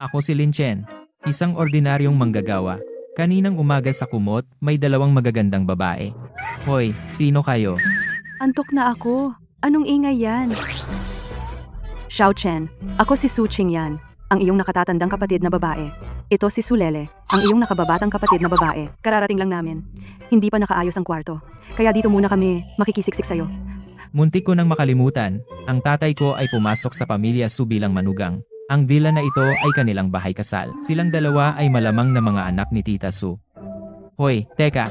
Ako si Lin Chen, isang ordinaryong manggagawa. Kaninang umaga sa kumot, may dalawang magagandang babae. Hoy, sino kayo? Antok na ako. Anong ingay yan? Xiao Chen, ako si Su Qing yan, ang iyong nakatatandang kapatid na babae. Ito si Sulele, ang iyong nakababatang kapatid na babae. Kararating lang namin. Hindi pa nakaayos ang kwarto. Kaya dito muna kami makikisiksik sa'yo. Muntik ko nang makalimutan, ang tatay ko ay pumasok sa pamilya Su bilang manugang. Ang villa na ito ay kanilang bahay kasal. Silang dalawa ay malamang na mga anak ni Tita Su. Hoy, teka.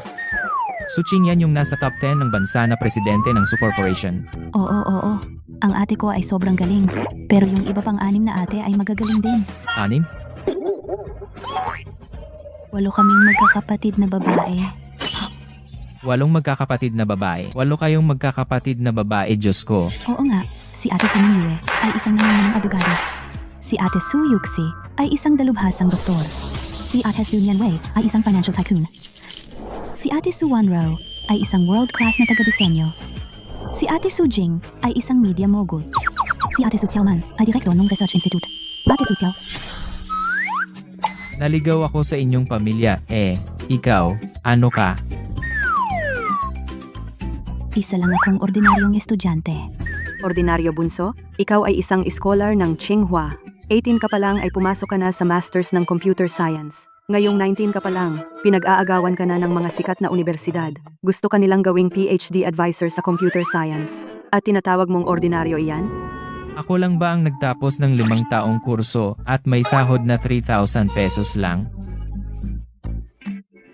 Su Qing yan yung nasa top 10 ng bansa na presidente ng Su Corporation. Oo. Ang ate ko ay sobrang galing. Pero yung iba pang anim na ate ay magagaling din. Anim? 8 kaming magkakapatid na babae. 8 magkakapatid na babae. 8 kayong magkakapatid na babae, Diyos ko. Oo nga, si ate Su Mingyue ay isang nangungunang abogado. Si ate Su Yuxi ay isang dalubhasang doktor. Si ate Su Nianwei ay isang financial tycoon. Si ate Su Wanro ay isang world-class na taga-disenyo. Si ate Su Jing ay isang media mogul. Si ate Su Xiaoman ay direktor ng Research Institute. Ate Su Xiao, Naligaw ako sa inyong pamilya. Ikaw, ano ka? isa lang akong ordinaryong estudyante. Ordinaryo bunso, ikaw ay isang scholar ng Tsinghua. 18 ka pa lang ay pumasok ka na sa Masters ng Computer Science. Ngayong 19 ka pa lang, pinag-aagawan ka na ng mga sikat na universidad. Gusto ka nilang gawing PhD advisor sa Computer Science. At tinatawag mong ordinaryo iyan? Ako lang ba ang nagtapos ng 5 taong kurso at may sahod na 3,000 pesos lang?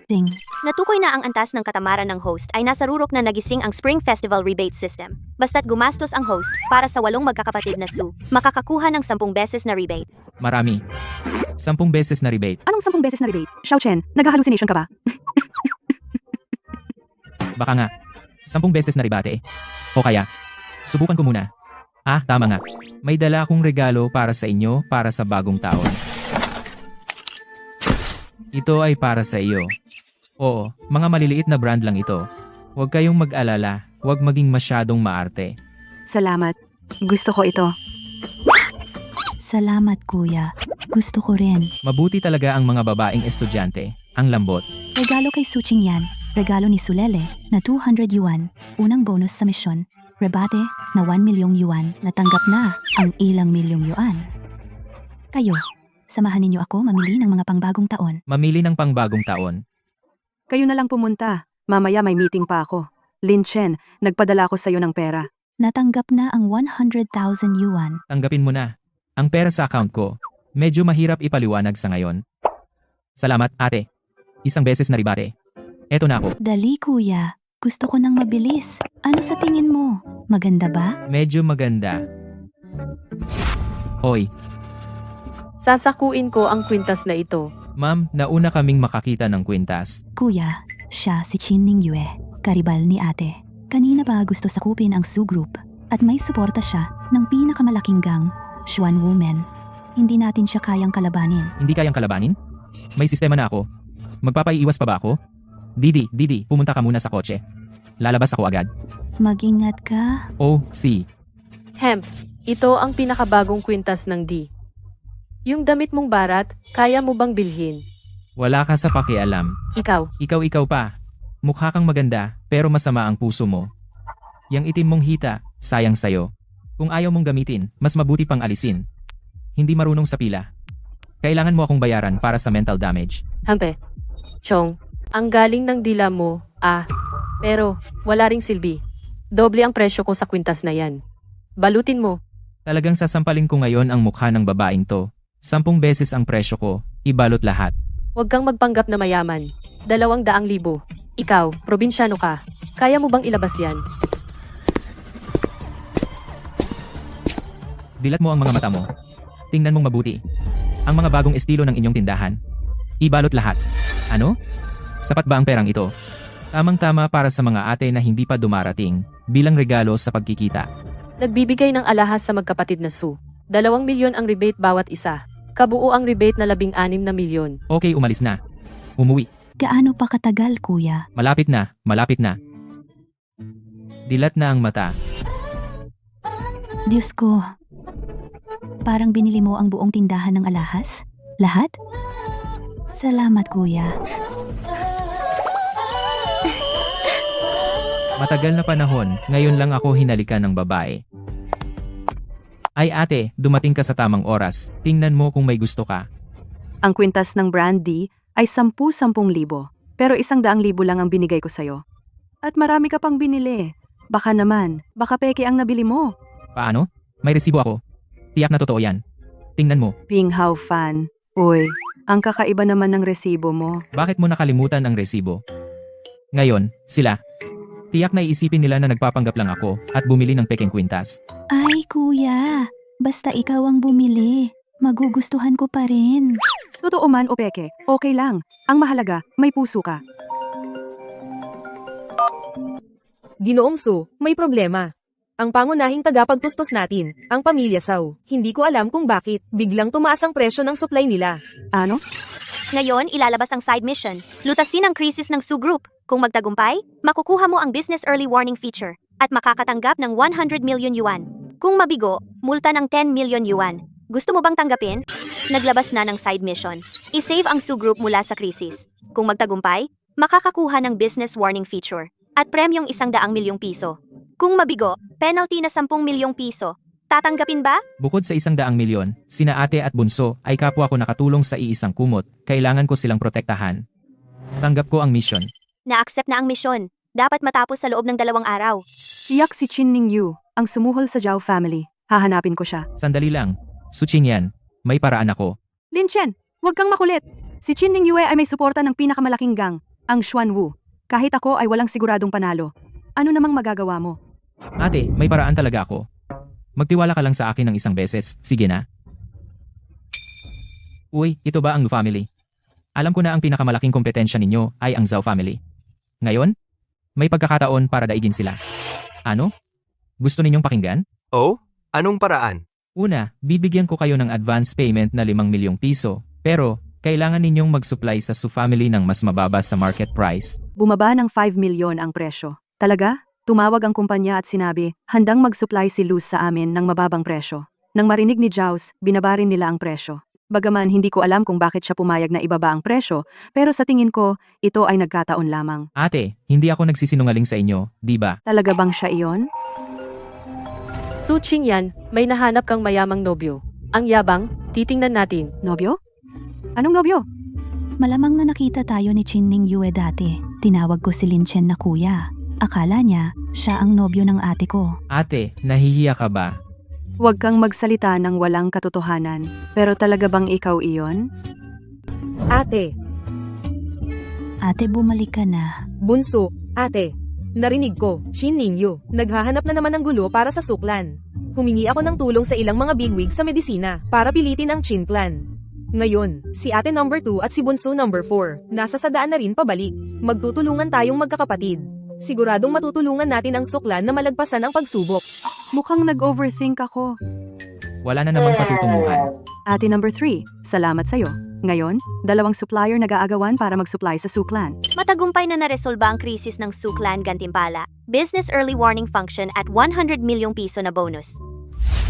Ding, Natukoy na ang antas ng katamaran ng host ay nasa rurok na nagising ang Spring Festival rebate system. Basta't gumastos ang host para sa 8 magkakapatid na Su, makakakuha ng 10 beses na rebate. Marami. 10 beses na rebate. Anong 10 beses na rebate? Xiao Chen, nag-hallucination ka ba? Baka nga. 10 beses na rebate. O kaya, subukan ko muna. Tama nga. May dala akong regalo para sa inyo para sa bagong taon. Ito ay para sa iyo. Oo, mga maliliit na brand lang ito. Huwag kayong mag-alala, huwag maging masyadong maarte. Salamat. Gusto ko ito. salamat kuya. Gusto ko rin. Mabuti talaga ang mga babaeng estudyante, ang lambot. Regalo kay Su Qing yan. Regalo ni Sulele na 200 yuan. Unang bonus sa misyon. Rebate na 1 milyong yuan. Natanggap na ang ilang milyong yuan. Kayo, samahan ninyo ako mamili ng mga pangbagong taon. Mamili ng pangbagong taon. Kayo na lang pumunta. Mamaya may meeting pa ako. Lin Chen, nagpadala ko sa'yo ng pera. Natanggap na ang 100,000 yuan. Tanggapin mo na. Ang pera sa account ko. Medyo mahirap ipaliwanag sa ngayon. Salamat, ate. 1 beses na rebate. Eto na ako. Dali kuya. Gusto ko nang mabilis. Ano sa tingin mo? Maganda ba? Medyo maganda. Hoy, Sasakuin ko ang kwintas na ito. ma'am, nauna kaming makakita ng kwintas. Kuya, siya si Qin Mingyue, karibal ni ate. Kanina ba gusto sakupin ang Su Group at may suporta siya ng pinakamalaking gang, Xuan Women. Hindi natin siya kayang kalabanin. Hindi kayang kalabanin? May sistema na ako. Magpapaiiwas pa ba ako? Didi, pumunta ka muna sa kotse. Lalabas ako agad. Mag-ingat ka. Oh, si. Ito ang pinakabagong kwintas ng D. Yung damit mong barat, kaya mo bang bilhin? Wala ka sa pakialam. Ikaw, Ikaw pa. Mukha kang maganda, pero masama ang puso mo. Yang itim mong hita, sayang sayo. Kung ayaw mong gamitin, mas mabuti pang alisin. Hindi marunong sa pila. Kailangan mo akong bayaran para sa mental damage. Chong, ang galing ng dila mo, pero wala ring silbi. Doble ang presyo ko sa kwintas na yan. Balutin mo. Talagang sasampalin ko ngayon ang mukha ng babaeng to. 10 beses ang presyo ko, ibalot lahat. Huwag kang magpanggap na mayaman. 200,000. Ikaw, probinsyano ka. Kaya mo bang ilabas yan? Dilat mo ang mga mata mo. Tingnan mong mabuti. Ang mga bagong estilo ng inyong tindahan. Ibalot lahat. Ano? Sapat ba ang perang ito? Tamang-tama para sa mga ate na hindi pa dumarating, bilang regalo sa pagkikita. Nagbibigay ng alahas sa magkapatid na Su. 2 milyon ang rebate bawat isa. Kabuo ang rebate na 16 na milyon. Okay, umalis na. Umuwi. Gaano pa katagal kuya? Malapit na. Dilat na ang mata. Diyos ko. Parang binili mo ang buong tindahan ng alahas? Lahat? Salamat kuya. Matagal na panahon, ngayon lang ako hinalikan ng babae. Ay ate, dumating ka sa tamang oras. Tingnan mo kung may gusto ka. Ang kwintas ng brandy ay 10,000 libo. Pero 100,000 lang ang binigay ko sa'yo. At marami ka pang binili. Baka naman, baka peke ang nabili mo. Paano? May resibo ako. Tiyak na totoo yan. Tingnan mo, Ping Hao fan. Uy, ang kakaiba naman ng resibo mo. bakit mo nakalimutan ang resibo? Ngayon, sila. Tiyak na iisipin nila na nagpapanggap lang ako at bumili ng pekeng kwintas. Ay kuya, basta ikaw ang bumili. Magugustuhan ko pa rin. Totoo man o peke, okay lang. Ang mahalaga, may puso ka. Ginoong Su, may problema. Ang pangunahing tagapagtustos natin, ang pamilya Sao. Hindi ko alam kung bakit, biglang tumaas ang presyo ng supply nila. Ano? Ngayon, ilalabas ang side mission. Lutasin ang krisis ng Su Group. Kung magtagumpay, makukuha mo ang Business Early Warning feature at makakatanggap ng 100 million yuan. Kung mabigo, multa ng 10 million yuan. Gusto mo bang tanggapin? Naglabas na ng side mission. I-save ang Su Group mula sa krisis. Kung magtagumpay, makakakuha ng Business Warning feature at premyong 100 milyong piso. Kung mabigo, penalty na 10 milyong piso. Tatanggapin ba? Bukod sa 100 milyon, sina ate at bunso ay kapwa ko nakatulong sa iisang kumot. Kailangan ko silang protektahan. Tanggap ko ang mission. Na-accept na ang misyon. Dapat matapos sa loob ng 2 araw. Tiyak si Chin Ning Yu, ang sumuhol sa Zhao family. Hahanapin ko siya. Sandali lang. Suching yan. May paraan ako. Lin Chen, huwag kang makulit. Si Chin Ning Yue ay may suporta ng pinakamalaking gang, ang Xuan Wu. Kahit ako ay walang siguradong panalo. Ano namang magagawa mo? Ate, may paraan talaga ako. Magtiwala ka lang sa akin ng isang beses. Sige na. Uy, ito ba ang Lu family? Alam ko na ang pinakamalaking kompetensya ninyo ay ang Zhao family. Ngayon, may pagkakataon para daigin sila. Ano? Gusto ninyong pakinggan? Oh? Anong paraan? Una, bibigyan ko kayo ng advance payment na 5 milyong piso, pero kailangan ninyong mag-supply sa Su family ng mas mababa sa market price. Bumaba ng 5 milyon ang presyo. Talaga? Tumawag ang kumpanya at sinabi, handang mag-supply si Luz sa amin ng mababang presyo. Nang marinig ni Jaws, binabarin nila ang presyo. Bagaman hindi ko alam kung bakit siya pumayag na ibaba ang presyo, pero sa tingin ko, ito ay nagkataon lamang. Ate, hindi ako nagsisinungaling sa inyo, di ba? Talaga bang siya iyon? Su Qingyan, may nahanap kang mayamang nobyo. Ang yabang, titingnan natin. Nobyo? Anong nobyo? Malamang na nakita tayo ni Chin Ning Yue dati. Tinawag ko si Lin Chen na kuya. Akala niya, siya ang nobyo ng ate ko. Ate, nahihiya ka ba? Huwag kang magsalita ng walang katotohanan. Pero talaga bang ikaw iyon? Ate, Ate, bumalik ka na. Bunso, ate. Narinig ko, Shin Ningyu, naghahanap na naman ng gulo para sa suklan. Humingi ako ng tulong sa ilang mga bigwig sa medisina para pilitin ang Chin clan. Ngayon, si ate number 2 at si bunso number 4, nasa sadaan na rin pabalik. Magtutulungan tayong magkakapatid. Siguradong matutulungan natin ang suklan na malagpasan ang pagsubok. Mukhang nag-overthink ako. Wala na namang patutunguhan. Ate number 3, salamat sa'yo. Ngayon, 2 supplier nag-aagawan para mag-supply sa Su Clan. Matagumpay na naresolba ang krisis ng Su Clan Gantimpala. Business Early Warning function at 100 milyong piso na bonus.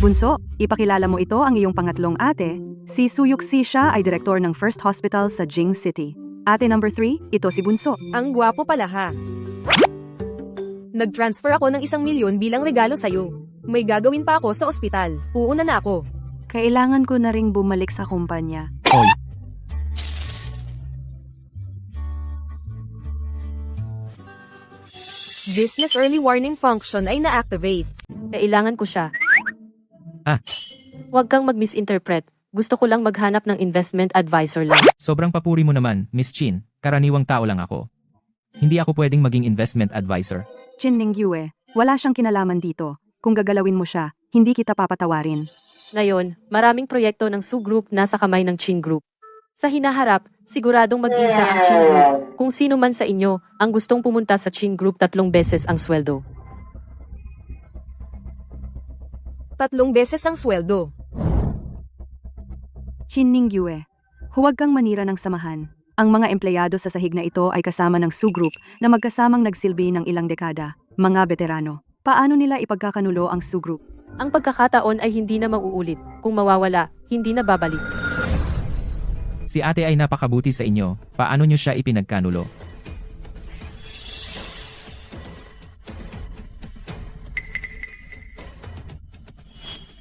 Bunso, ipakilala mo ito ang iyong pangatlong ate. Si Su Yuxi siya ay direktor ng First Hospital sa Jing City. Ate number 3, ito si Bunso. Ang gwapo pala ha. Nag-transfer ako ng 1 milyon bilang regalo sa'yo. May gagawin pa ako sa ospital. Uuna na ako. Kailangan ko na ring bumalik sa kumpanya. Oy, Business Early Warning function ay na-activate. Kailangan ko siya. Ah. Huwag kang mag-misinterpret. Gusto ko lang maghanap ng investment advisor lang. sobrang papuri mo naman, Miss Chin. Karaniwang tao lang ako. Hindi ako pwedeng maging investment advisor. Chin Ning Yue, wala siyang kinalaman dito. Kung gagalawin mo siya, hindi kita papatawarin. Ngayon, maraming proyekto ng Su Group nasa kamay ng Chin Group. Sa hinaharap, siguradong mag-isa ang Chin Group. Kung sino man sa inyo ang gustong pumunta sa Chin Group 3 beses ang sweldo. 3 beses ang sweldo. Chin Ning Yue, huwag kang manira ng samahan. Ang mga empleyado sa sahig na ito ay kasama ng Su Group na magkasamang nagsilbi ng ilang dekada, mga veterano. Paano nila ipagkakanulo ang Su Group? Ang pagkakataon ay hindi na mauulit. Kung mawawala, hindi na babalik. Si ate ay napakabuti sa inyo, paano nyo siya ipinagkanulo?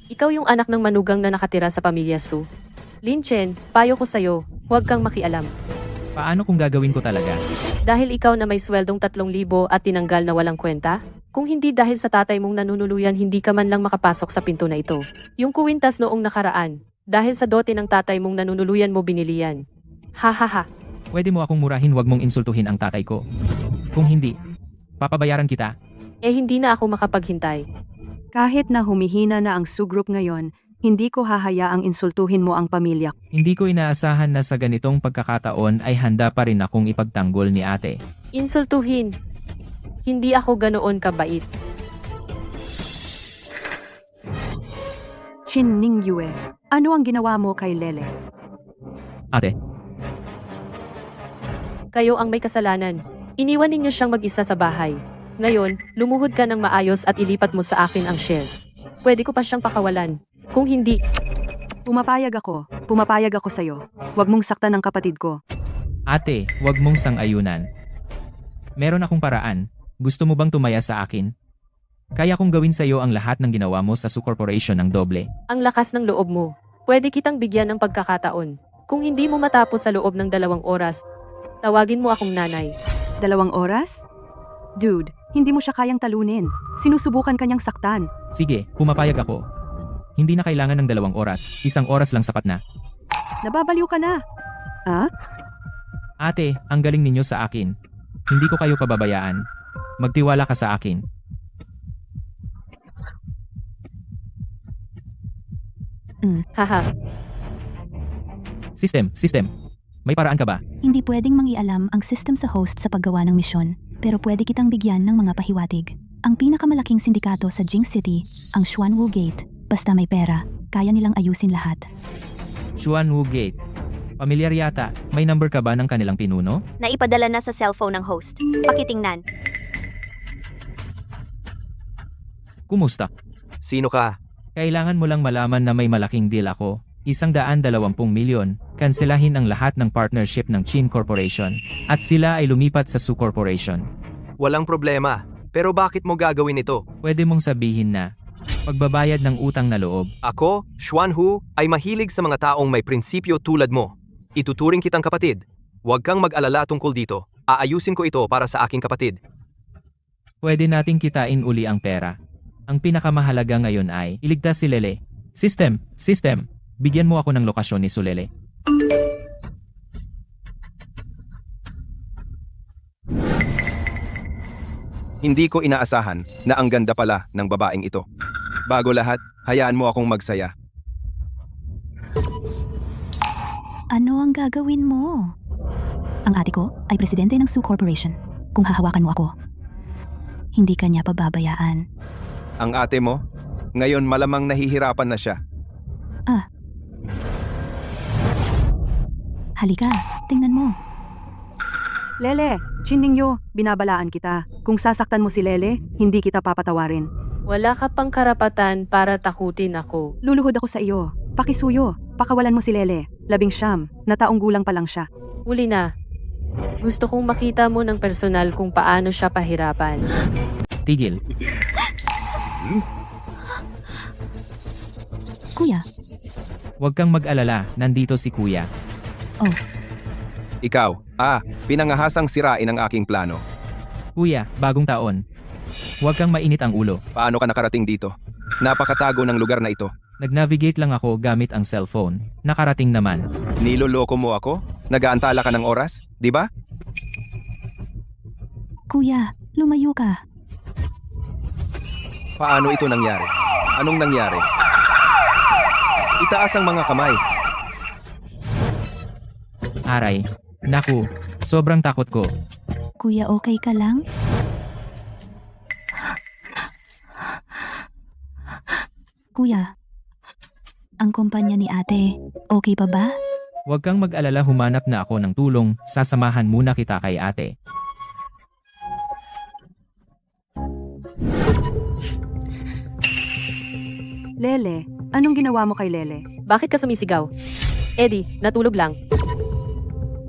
Ikaw yung anak ng manugang na nakatira sa pamilya Su. Lin Chen, payo ko sa'yo, huwag kang makialam. Paano kung gagawin ko talaga? Dahil ikaw na may sweldong 3,000 at tinanggal na walang kwenta? Kung hindi dahil sa tatay mong nanunuluyan hindi ka man lang makapasok sa pinto na ito. Yung kuwintas noong nakaraan, dahil sa dote ng tatay mong nanunuluyan mo binili yan. Ha ha ha. Pwede mo akong murahin, wag mong insultuhin ang tatay ko. Kung hindi, papabayaran kita. Eh hindi na ako makapaghintay. Kahit na humihina na ang Su Group ngayon, hindi ko hahayaang insultuhin mo ang pamilya. Hindi ko inaasahan na sa ganitong pagkakataon ay handa pa rin akong ipagtanggol ni ate. Insultuhin. Hindi ako ganoon kabait. Chin Ningyue, ano ang ginawa mo kay Lele? Ate, Kayo ang may kasalanan. Iniwan ninyo siyang mag-isa sa bahay. Ngayon, lumuhod ka ng maayos at ilipat mo sa akin ang shares. Pwede ko pa siyang pakawalan. Kung hindi, Pumapayag ako sa'yo. Huwag mong saktan ang kapatid ko. ate, wag mong sang-ayunan. Meron akong paraan. Gusto mo bang tumaya sa akin? Kaya kong gawin sa iyo ang lahat ng ginawa mo sa Su Corporation ng doble. ang lakas ng loob mo. Pwede kitang bigyan ng pagkakataon. Kung hindi mo matapos sa loob ng 2 oras, tawagin mo akong nanay. 2 oras? Dude, hindi mo siya kayang talunin. Sinusubukan kanyang saktan. Sige, pumapayag ako. Hindi na kailangan ng 2 oras. 1 oras lang sapat na. Nababaliw ka na. Ah? Ate, ang galing ninyo sa akin. Hindi ko kayo pababayaan. Magtiwala ka sa akin. Haha. System. May paraan ka ba? Hindi pwedeng mangialam ang system sa host sa paggawa ng misyon, pero pwede kitang bigyan ng mga pahiwatig. Ang pinakamalaking sindikato sa Jing City, ang Xuanwu Gate. Basta may pera, kaya nilang ayusin lahat. Xuanwu Gate. Pamilyar yata. May number ka ba ng kanilang pinuno? Naipadala na sa cellphone ng host. Pakitingnan. Kumusta? Sino ka? Kailangan mo lang malaman na may malaking deal ako. 120 milyon. Kanselahin ang lahat ng partnership ng Chin Corporation. At sila ay lumipat sa Su Corporation. Walang problema. Pero bakit mo gagawin ito? Pwede mong sabihin na pagbabayad ng utang na loob. Ako, Xuanhu, ay mahilig sa mga taong may prinsipyo tulad mo. Ituturing kitang kapatid. Huwag kang mag-alala tungkol dito. Aayusin ko ito para sa aking kapatid. Pwede nating kitain uli ang pera. Ang pinakamahalaga ngayon ay iligtas si Lele. System. Bigyan mo ako ng lokasyon ni Sulele. Hindi ko inaasahan na ang ganda pala ng babaeng ito. Bago lahat, hayaan mo akong magsaya. Ano ang gagawin mo? Ang ate ko ay presidente ng Su Corporation. Kung hahawakan mo ako, hindi ka niya pababayaan. Ang ate mo, ngayon malamang nahihirapan na siya. Halika, tingnan mo. Lele, Chin Ningyo, binabalaan kita. Kung sasaktan mo si Lele, hindi kita papatawarin. Wala ka pang karapatan para takutin ako. Luluhod ako sa iyo. Pakisuyo, pakawalan mo si Lele. 19, na taong gulang pa lang siya. Uli na. Gusto kong makita mo ng personal kung paano siya pahirapan. Tigil. Kuya, Huwag kang mag-alala, nandito si Kuya. Ikaw, pinangahasang sirain ang aking plano. Kuya, bagong taon. Huwag kang mainit ang ulo. Paano ka nakarating dito? Napakatago ng lugar na ito. Nag-navigate lang ako gamit ang cellphone. Nakarating naman. Niloloko mo ako? Nagaantala ka ng oras? Di ba? kuya, lumayo ka. Paano ito nangyari? Anong nangyari? Itaas ang mga kamay. Aray. Naku, sobrang takot ko. Kuya, okay ka lang? Kuya, ang kumpanya ni ate, okay pa ba? Huwag kang mag-alala, humanap na ako ng tulong, sasamahan muna kita kay ate. Lele, anong ginawa mo kay Lele? Bakit ka sumisigaw? Eddie, natulog lang.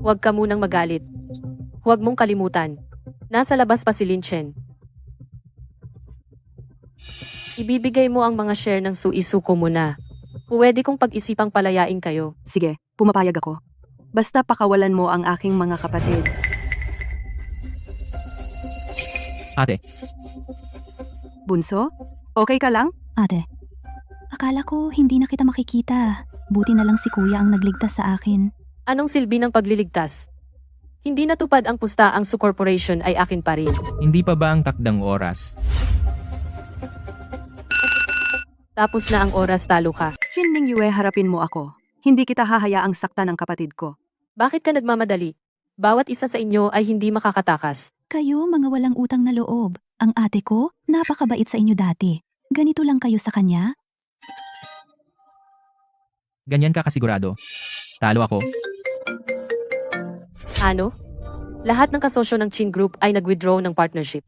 Huwag ka munang magalit. Huwag mong kalimutan. Nasa labas pa si Lin Chen. Ibibigay mo ang mga share ng Suisuko mo na. Pwede kong pag-isipang palayain kayo. Sige, pumapayag ako. Basta pakawalan mo ang aking mga kapatid. Ate, Bunso? Okay ka lang? Ate, akala ko hindi na kita makikita. Buti na lang si kuya ang nagligtas sa akin. Anong silbi ng pagliligtas? Hindi natupad ang pusta ang Su Corporation ay akin pa rin. hindi pa ba ang takdang oras? Tapos na ang oras, talo ka. Shin Ningyue, harapin mo ako. Hindi kita hahayaang sakta ng kapatid ko. Bakit ka nagmamadali? Bawat isa sa inyo ay hindi makakatakas. Kayo mga walang utang na loob. Ang ate ko, napakabait sa inyo dati. Ganito lang kayo sa kanya? Ganyan ka kasigurado. Talo ako. Ano? Lahat ng kasosyo ng Chin Group ay nag-withdraw ng partnership.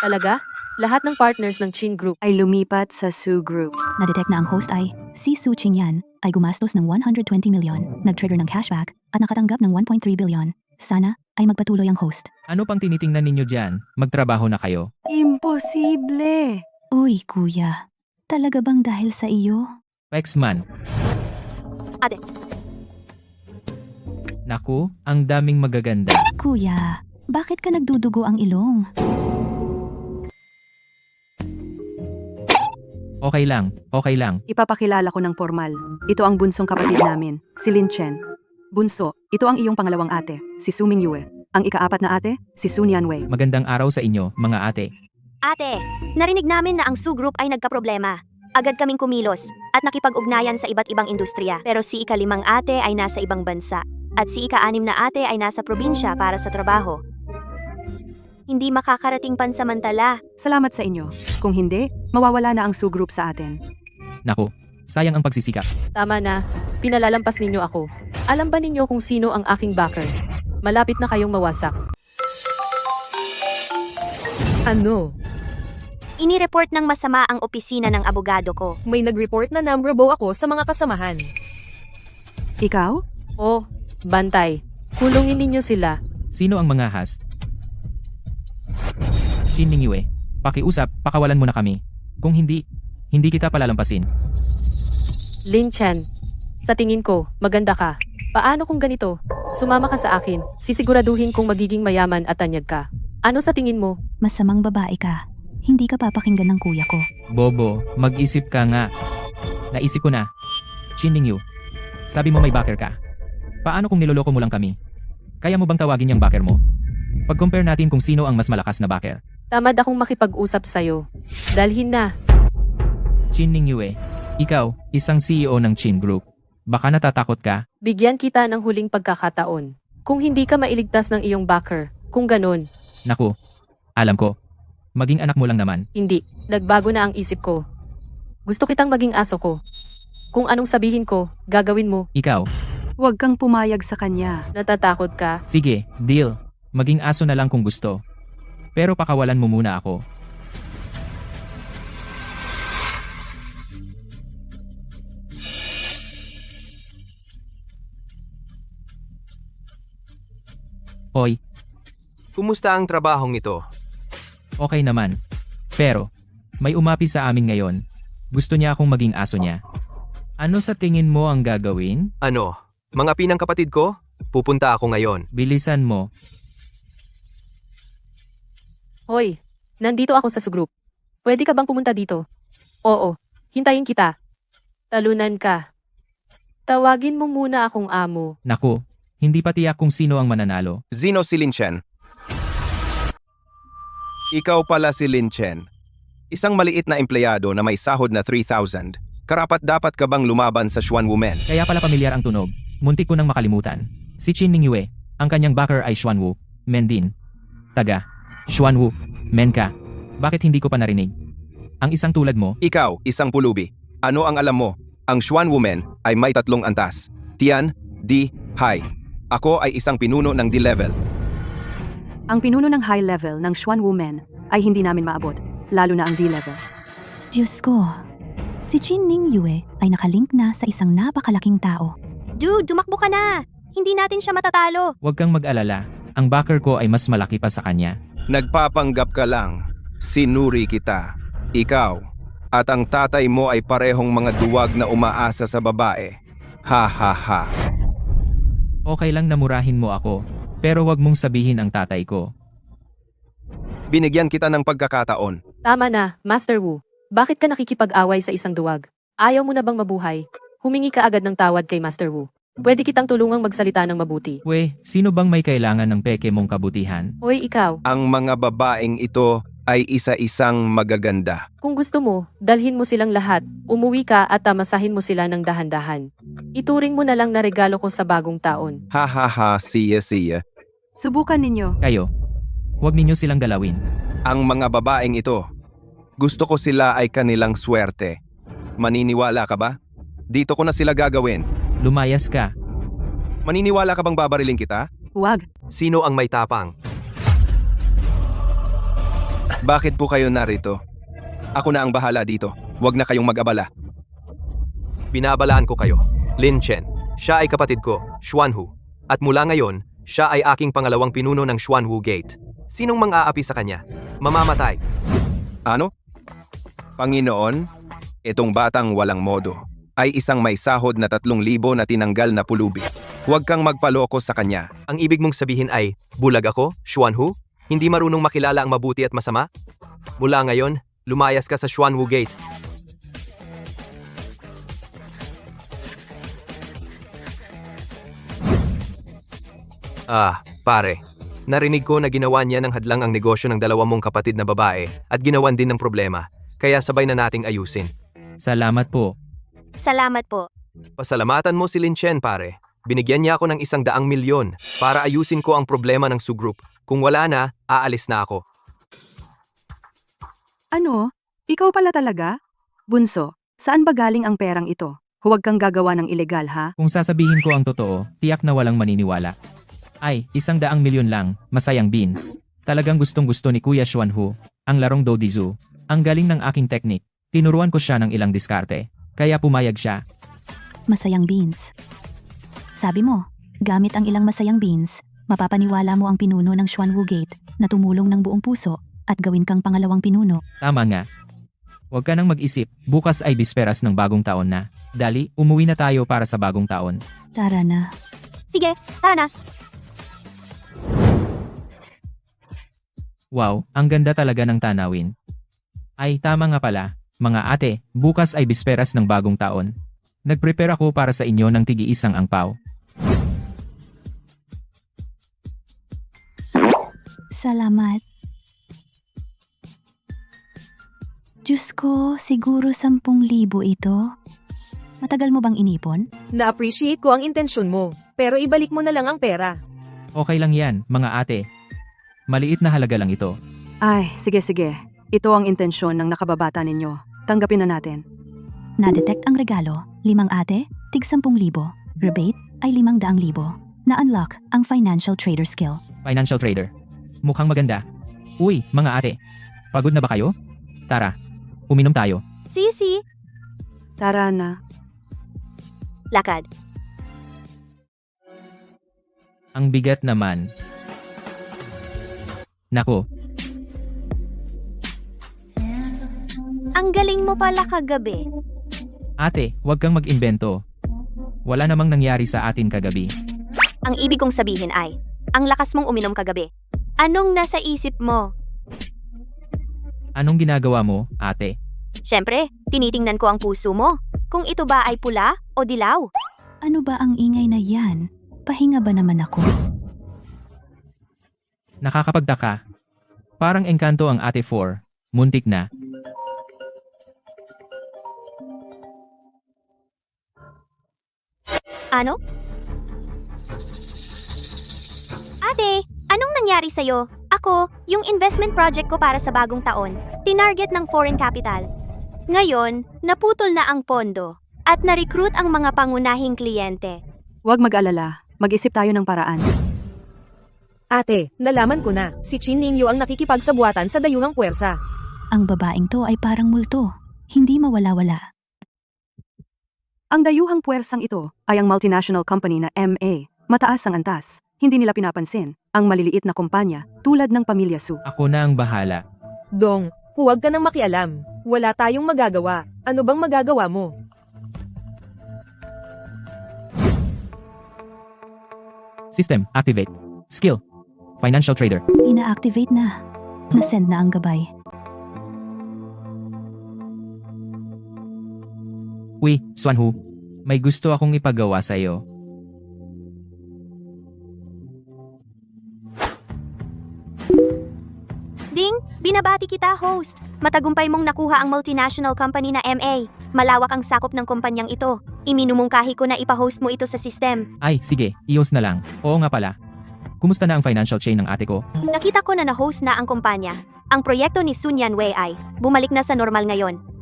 Talaga? Lahat ng partners ng Chin Group. Ay lumipat sa Su Group. Na-detect na ang host ay si Su Qingyan ay gumastos ng 120 million, nag-trigger ng cashback at nakatanggap ng 1.3 billion. Sana ay magpatuloy ang host. Ano pang tinitingnan ninyo dyan? Magtrabaho na kayo. Imposible! Uy, kuya. Talaga bang dahil sa iyo? Pexman. Ate. Naku, ang daming magaganda. Kuya, bakit ka nagdudugo ang ilong? Okay lang, okay lang. Ipapakilala ko ng formal. Ito ang bunsong kapatid namin, si Lin Chen. Bunso, ito ang iyong pangalawang ate, si Su Mingyue. Ang ikaapat na ate, si Su Nianwei. Magandang araw sa inyo, mga ate. Ate, narinig namin na ang Su Group ay nagkaproblema. Agad kaming kumilos at nakipag-ugnayan sa iba't ibang industriya. Pero si ika-5 ate ay nasa ibang bansa at si ika-6 na ate ay nasa probinsya para sa trabaho. Hindi makakarating pansamantala. Salamat sa inyo. Kung hindi, mawawala na ang Su Group sa atin. Naku, sayang ang pagsisikap. Tama na, pinalalampas ninyo ako. Alam ba ninyo kung sino ang aking backer? Malapit na kayong mawasak. Ano? Inireport ng masama ang opisina ng abogado ko. May nag-report na number-bow ako sa mga kasamahan. Ikaw? Oh, bantay. Kulungin ninyo sila. Sino ang mga has? Shin Ningyue, pakiusap, pakawalan mo na kami. Kung hindi, hindi kita palalampasin. Lin Chen, sa tingin ko, maganda ka. Paano kung ganito? Sumama ka sa akin. Sisiguraduhin kong magiging mayaman at tanyag ka. Ano sa tingin mo? Masamang babae ka. Hindi ka papakinggan ng kuya ko. Bobo, mag-isip ka nga. Naisip ko na. Shin Ningyu, sabi mo may backer ka. Paano kung niloloko mo lang kami? Kaya mo bang tawagin yung backer mo? Pag-compare natin kung sino ang mas malakas na backer. Tamad akong makipag-usap sa'yo. Dalhin na. Shin Ningyue, ikaw, isang CEO ng Chin Group. Baka natatakot ka? Bigyan kita ng huling pagkakataon. Kung hindi ka mailigtas ng iyong backer, kung ganun, Naku, alam ko. Maging anak mo lang naman. hindi. Nagbago na ang isip ko. Gusto kitang maging aso ko. Kung anong sabihin ko, gagawin mo. Ikaw, Huwag kang pumayag sa kanya. Natatakot ka. sige, deal. Maging aso na lang kung gusto. Pero pakawalan mo muna ako. Hoy, Kumusta ang trabahong ito? okay naman. Pero, may umapi sa amin ngayon. Gusto niya akong maging aso niya. Ano sa tingin mo ang gagawin? Ano? Mga pinang kapatid ko? Pupunta ako ngayon. Bilisan mo. Hoy, nandito ako sa Su-group. Pwede ka bang pumunta dito? Oo, hintayin kita. Talunan ka. Tawagin mo muna akong amo. Naku, hindi pa tiyak kung sino ang mananalo. Zino si Lin Chen. Ikaw pala si Lin Chen. Isang maliit na empleyado na may sahod na 3,000. Karapat-dapat ka bang lumaban sa Xuan Women? Kaya pala pamilyar ang tunog. Muntik ko nang makalimutan. Si Chin Ningyue, ang kanyang backer ay Xuanwu, men din. Taga, Xuanwu, men ka. Bakit hindi ko pa narinig? Ang isang tulad mo, Ikaw, isang pulubi. Ano ang alam mo? Ang Xuan Women ay may 3 antas. Tian, D, High. Ako ay isang pinuno ng D-level. Ang pinuno ng high level ng Xuan Women ay hindi namin maabot, lalo na ang D-level. Diyos ko, Si Chin Ning Yue ay nakalink na sa isang napakalaking tao. Dude, dumakbo ka na! Hindi natin siya matatalo. Huwag kang mag-alala. Ang backer ko ay mas malaki pa sa kanya. Nagpapanggap ka lang. Sinuri kita. Ikaw. At ang tatay mo ay parehong mga duwag na umaasa sa babae. Ha ha ha. Okay lang na murahin mo ako. Pero wag mong sabihin ang tatay ko. Binigyan kita ng pagkakataon. Tama na, Master Wu. Bakit ka nakikipag-away sa isang duwag? Ayaw mo na bang mabuhay? Humingi ka agad ng tawad kay Master Wu. Pwede kitang tulungang magsalita ng mabuti. We, sino bang may kailangan ng peke mong kabutihan? Hoy, ikaw. Ang mga babaeng ito ay isa-isang magaganda. Kung gusto mo, dalhin mo silang lahat. Umuwi ka at tamasahin mo sila ng dahan-dahan. Ituring mo na lang na regalo ko sa bagong taon. Ha ha ha, siya. Subukan ninyo. Kayo. Huwag ninyo silang galawin. Ang mga babaeng ito, gusto ko sila ay kanilang swerte. Maniniwala ka ba? Dito ko na sila gagawin. Lumayas ka. Maniniwala ka bang babariling kita? Huwag. Sino ang may tapang? Bakit po kayo narito? Ako na ang bahala dito. Huwag na kayong mag-abala. Binabalaan ko kayo. Lin Chen. Siya ay kapatid ko, Xuanhu. At mula ngayon, siya ay aking pangalawang pinuno ng Xuanhu Gate. Sinong mang-aapi sa kanya? Mamamatay. Ano? Panginoon, itong batang walang modo ay isang may sahod na 3,000 na tinanggal na pulubi. Huwag kang magpaloko sa kanya. Ang ibig mong sabihin ay, bulag ako, Xuanhu? Hindi marunong makilala ang mabuti at masama? Mula ngayon, lumayas ka sa Xuanhu Gate. Pare. Narinig ko na ginawa niya ng hadlang ang negosyo ng dalawa mong kapatid na babae at ginawan din ng problema. Kaya sabay na nating ayusin. Salamat po. Salamat po. Pasalamatan mo si Lin Chen, pare. Binigyan niya ako ng 100 milyon para ayusin ko ang problema ng Su Group. Kung wala na, aalis na ako. Ano? Ikaw pala talaga? Bunso, saan ba galing ang perang ito? Huwag kang gagawa ng ilegal ha? Kung sasabihin ko ang totoo, tiyak na walang maniniwala. Ay, 100 milyon lang, masayang beans. Talagang gustong-gusto ni Kuya Xuanhu, ang larong Dodizu. Ang galing ng aking teknik. Tinuruan ko siya ng ilang diskarte. Kaya pumayag siya. Masayang beans. Sabi mo, gamit ang ilang masayang beans, mapapaniwala mo ang pinuno ng Xuanwu Gate na tumulong ng buong puso at gawin kang pangalawang pinuno. Tama nga. Huwag ka nang mag-isip, bukas ay bisperas ng bagong taon na. Dali, umuwi na tayo para sa bagong taon. Tara na. Sige, tara na. Wow, ang ganda talaga ng tanawin. Ay, tama nga pala. Mga ate, bukas ay bisperas ng bagong taon. Nag-prepare ako para sa inyo ng tigi-isang angpaw. Salamat. Diyos ko, siguro 10,000 ito. Matagal mo bang inipon? Na-appreciate ko ang intensyon mo, pero ibalik mo na lang ang pera. Okay lang yan, mga ate. Maliit na halaga lang ito. Ay, sige. Ito ang intensyon ng nakababata ninyo. Tanggapin na natin. Na-detect ang regalo, 5 ate, tig 10,000. Rebate ay 500,000. Na-unlock ang financial trader skill. Financial trader. Mukhang maganda. Uy, mga ate. Pagod na ba kayo? Tara, uminom tayo. Sisi. Tara na. Lakad. Ang bigat naman. Nako, Ang galing mo pala kagabi. ate, huwag kang mag-imbento. Wala namang nangyari sa atin kagabi. Ang ibig kong sabihin ay, ang lakas mong uminom kagabi. Anong nasa isip mo? Anong ginagawa mo, ate? Siyempre, tinitingnan ko ang puso mo. Kung ito ba ay pula o dilaw. Ano ba ang ingay na yan? Pahinga ba naman ako? Nakakapagtaka. Parang engkanto ang ate 4. Muntik na. Ano? Ate, anong nangyari sa'yo? Ako, yung investment project ko para sa bagong taon, tinarget ng foreign capital. Ngayon, naputol na ang pondo at na-recruit ang mga pangunahing kliyente. Huwag mag-alala. Mag-isip tayo ng paraan. Ate, nalaman ko na, si Chin Ningyo ang nakikipagsabuatan sa dayuhang puwersa. Ang babaeng to ay parang multo. Hindi mawala-wala. Ang dayuhang puwersang ito ay ang multinational company na MA. Mataas ang antas. Hindi nila pinapansin ang maliliit na kumpanya tulad ng Pamilya Su. Ako na ang bahala. Dong, huwag ka nang makialam. Wala tayong magagawa. Ano bang magagawa mo? System, activate. Skill, financial trader. Ina-activate na. Nasend na ang gabay. Uy, Swanhu, may gusto akong ipagawa sa'yo. Ding, binabati kita, host. Matagumpay mong nakuha ang multinational company na MA. Malawak ang sakop ng kumpanyang ito. Iminumungkahi ko na ipa-host mo ito sa system. Ay, sige, ios na lang. Oo nga pala. Kumusta na ang financial chain ng ate ko? Nakita ko na na-host na ang kumpanya. Ang proyekto ni Sun Yanwei ay bumalik na sa normal ngayon.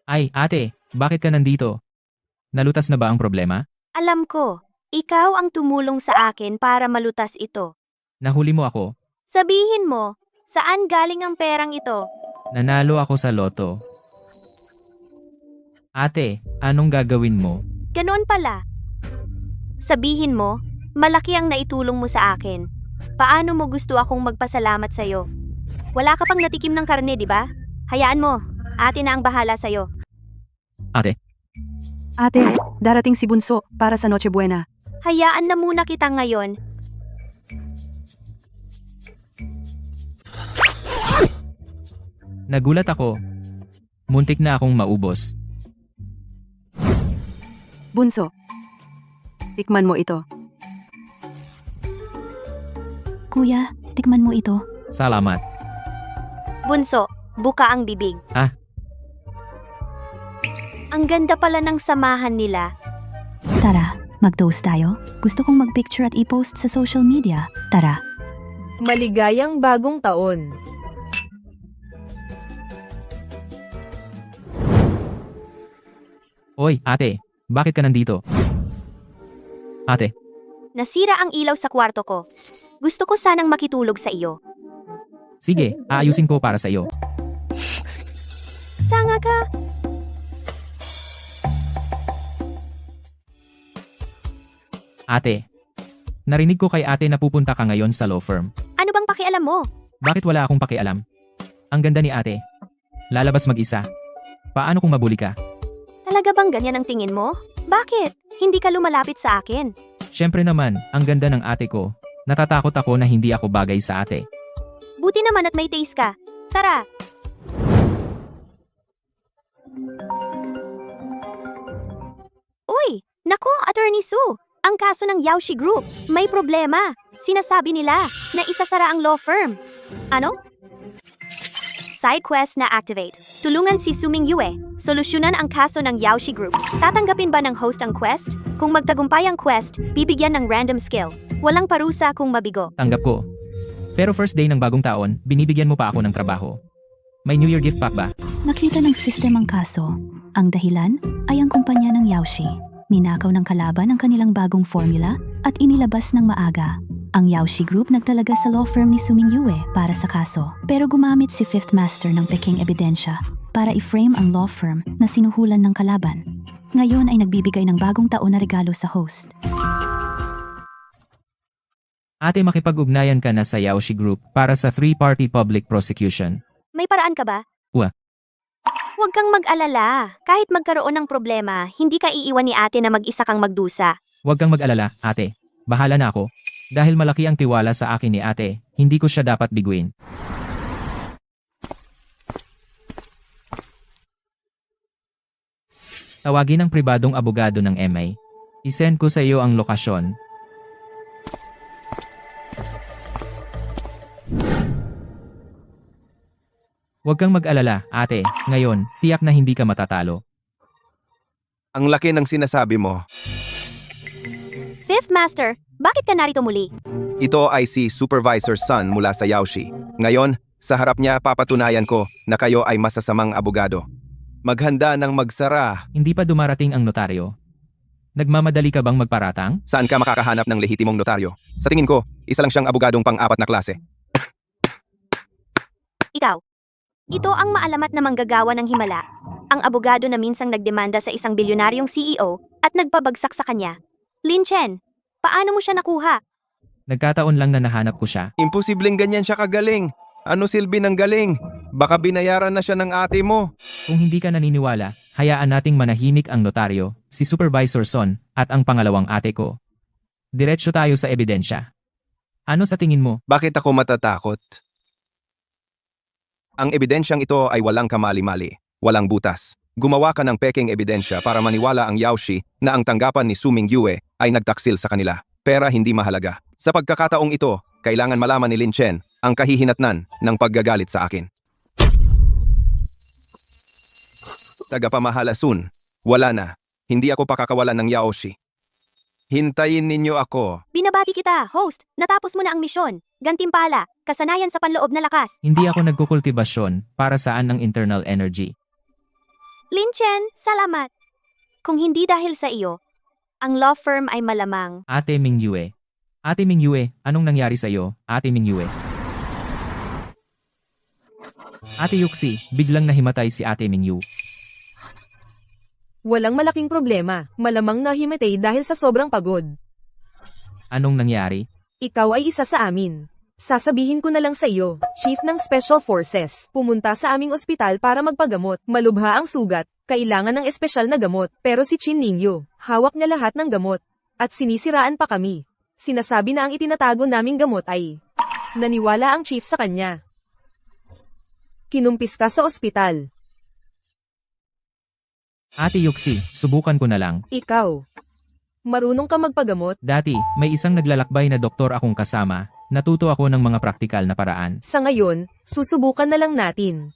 Ay, ate, bakit ka nandito? Nalutas na ba ang problema? Alam ko, ikaw ang tumulong sa akin para malutas ito. Nahuli mo ako. Sabihin mo, saan galing ang perang ito? Nanalo ako sa loto. Ate, anong gagawin mo? Ganoon pala. Sabihin mo, malaki ang naitulong mo sa akin. Paano mo gusto akong magpasalamat sa'yo? Wala ka pang natikim ng karne, di ba? Hayaan mo, ate na ang bahala sa'yo. Ate, Ate, darating si Bunso para sa Noche Buena. Hayaan na muna kita ngayon. nagulat ako. Muntik na akong maubos. Bunso, tikman mo ito. Kuya, tikman mo ito. Salamat. Bunso, buka ang bibig. Ah. Ang ganda pala ng samahan nila. Tara, mag-toast tayo. Gusto kong mag-picture at i-post sa social media. Tara. Maligayang bagong taon. Oy, ate, bakit ka nandito? Ate, Nasira ang ilaw sa kwarto ko. Gusto ko sanang makitulog sa iyo. sige, aayusin ko para sa iyo. Tanga ka! Ate, narinig ko kay ate na pupunta ka ngayon sa law firm. Ano bang pakialam mo? Bakit wala akong pakialam? Ang ganda ni ate. Lalabas mag-isa. Paano kung mabuli ka? Talaga bang ganyan ang tingin mo? Bakit? Hindi ka lumalapit sa akin. Siyempre naman, ang ganda ng ate ko. Natatakot ako na hindi ako bagay sa ate. Buti naman at may taste ka. Tara! Uy! Nako, Attorney Sue! Ang kaso ng Yaoshi Group, may problema. Sinasabi nila na isasara ang law firm. Ano? Side quest na activate. Tulungan si Suming Yue. Solusyonan ang kaso ng Yaoshi Group. Tatanggapin ba ng host ang quest? Kung magtagumpay ang quest, bibigyan ng random skill. Walang parusa kung mabigo. Tanggap ko. Pero first day ng bagong taon, binibigyan mo pa ako ng trabaho. May New Year gift pack ba? Nakita ng sistem ang kaso. Ang dahilan ay ang kumpanya ng Yaoshi. Ninakaw ng kalaban ang kanilang bagong formula at inilabas ng maaga. Ang Yaoshi Group nagtalaga sa law firm ni Suming Yue para sa kaso. Pero gumamit si Fifth Master ng peking ebidensya para i-frame ang law firm na sinuhulan ng kalaban. Ngayon ay nagbibigay ng bagong taon na regalo sa host. Ate, makipag-ugnayan ka na sa Yaoshi Group para sa 3-party public prosecution. May paraan ka ba? Wa. Huwag kang mag-alala. Kahit magkaroon ng problema, hindi ka iiwan ni ate na mag-isa kang magdusa. Huwag kang mag-alala, ate. Bahala na ako. Dahil malaki ang tiwala sa akin ni ate, hindi ko siya dapat biguin. Tawagin ang pribadong abogado ng MA. I-send ko sa iyo ang lokasyon. Huwag kang mag-alala, ate. Ngayon, tiyak na hindi ka matatalo. Ang laki ng sinasabi mo. Fifth Master, bakit ka narito muli? Ito ay si Supervisor Sun mula sa Yaoshi. Ngayon, sa harap niya papatunayan ko na kayo ay masasamang abogado. Maghanda ng magsara. Hindi pa dumarating ang notaryo. Nagmamadali ka bang magparatang? Saan ka makakahanap ng lehitimong notaryo? Sa tingin ko, isa lang siyang abogadong pang-apat na klase. Ikaw. Ito ang maalamat na manggagawa ng himala. Ang abogado na minsang nagdemanda sa isang bilyonaryong CEO at nagpabagsak sa kanya. Lin Chen, paano mo siya nakuha? Nagkataon lang na nahanap ko siya. Imposibleng ganyan siya kagaling. Ano silbi ng galing? Baka binayaran na siya ng ate mo. Kung hindi ka naniniwala, hayaan nating manahimik ang notaryo, si Supervisor Son, at ang pangalawang ate ko. Diretso tayo sa ebidensya. Ano sa tingin mo? Bakit ako matatakot? Ang ebidensyang ito ay walang kamali-mali, walang butas. Gumawa ka ng peking ebidensya para maniwala ang Yaoshi na ang tanggapan ni Su Mingyue ay nagtaksil sa kanila. Pera hindi mahalaga. Sa pagkakataong ito, kailangan malaman ni Lin Chen ang kahihinatnan ng paggagalit sa akin. Tagapamahala Sun, wala na. Hindi ako pakakawalan ng Yaoshi. Hintayin ninyo ako. Binabati kita, host. Natapos mo na ang misyon. Gantimpala, kasanayan sa panloob na lakas. Hindi ako nagkukultibasyon para saan ng internal energy. Lin Chen, salamat. Kung hindi dahil sa iyo, ang law firm ay malamang. Ate Mingyue. Ate Mingyue, anong nangyari sa iyo, Ate Mingyue? Ate Yuxi, biglang nahimatay si Ate Mingyu. Walang malaking problema, malamang nahimatay dahil sa sobrang pagod. Anong nangyari? Ikaw ay isa sa amin. Sasabihin ko na lang sa iyo, Chief ng Special Forces, pumunta sa aming ospital para magpagamot, malubha ang sugat, kailangan ng espesyal na gamot, pero si Chin Ningyu, hawak niya lahat ng gamot, at sinisiraan pa kami. Sinasabi na ang itinatago naming gamot ay, naniwala ang chief sa kanya. Kinumpis ka sa ospital. Ate Yuxi, subukan ko na lang. Ikaw, marunong ka magpagamot? Dati, may isang naglalakbay na doktor akong kasama. Natuto ako ng mga praktikal na paraan. Sa ngayon, susubukan na lang natin.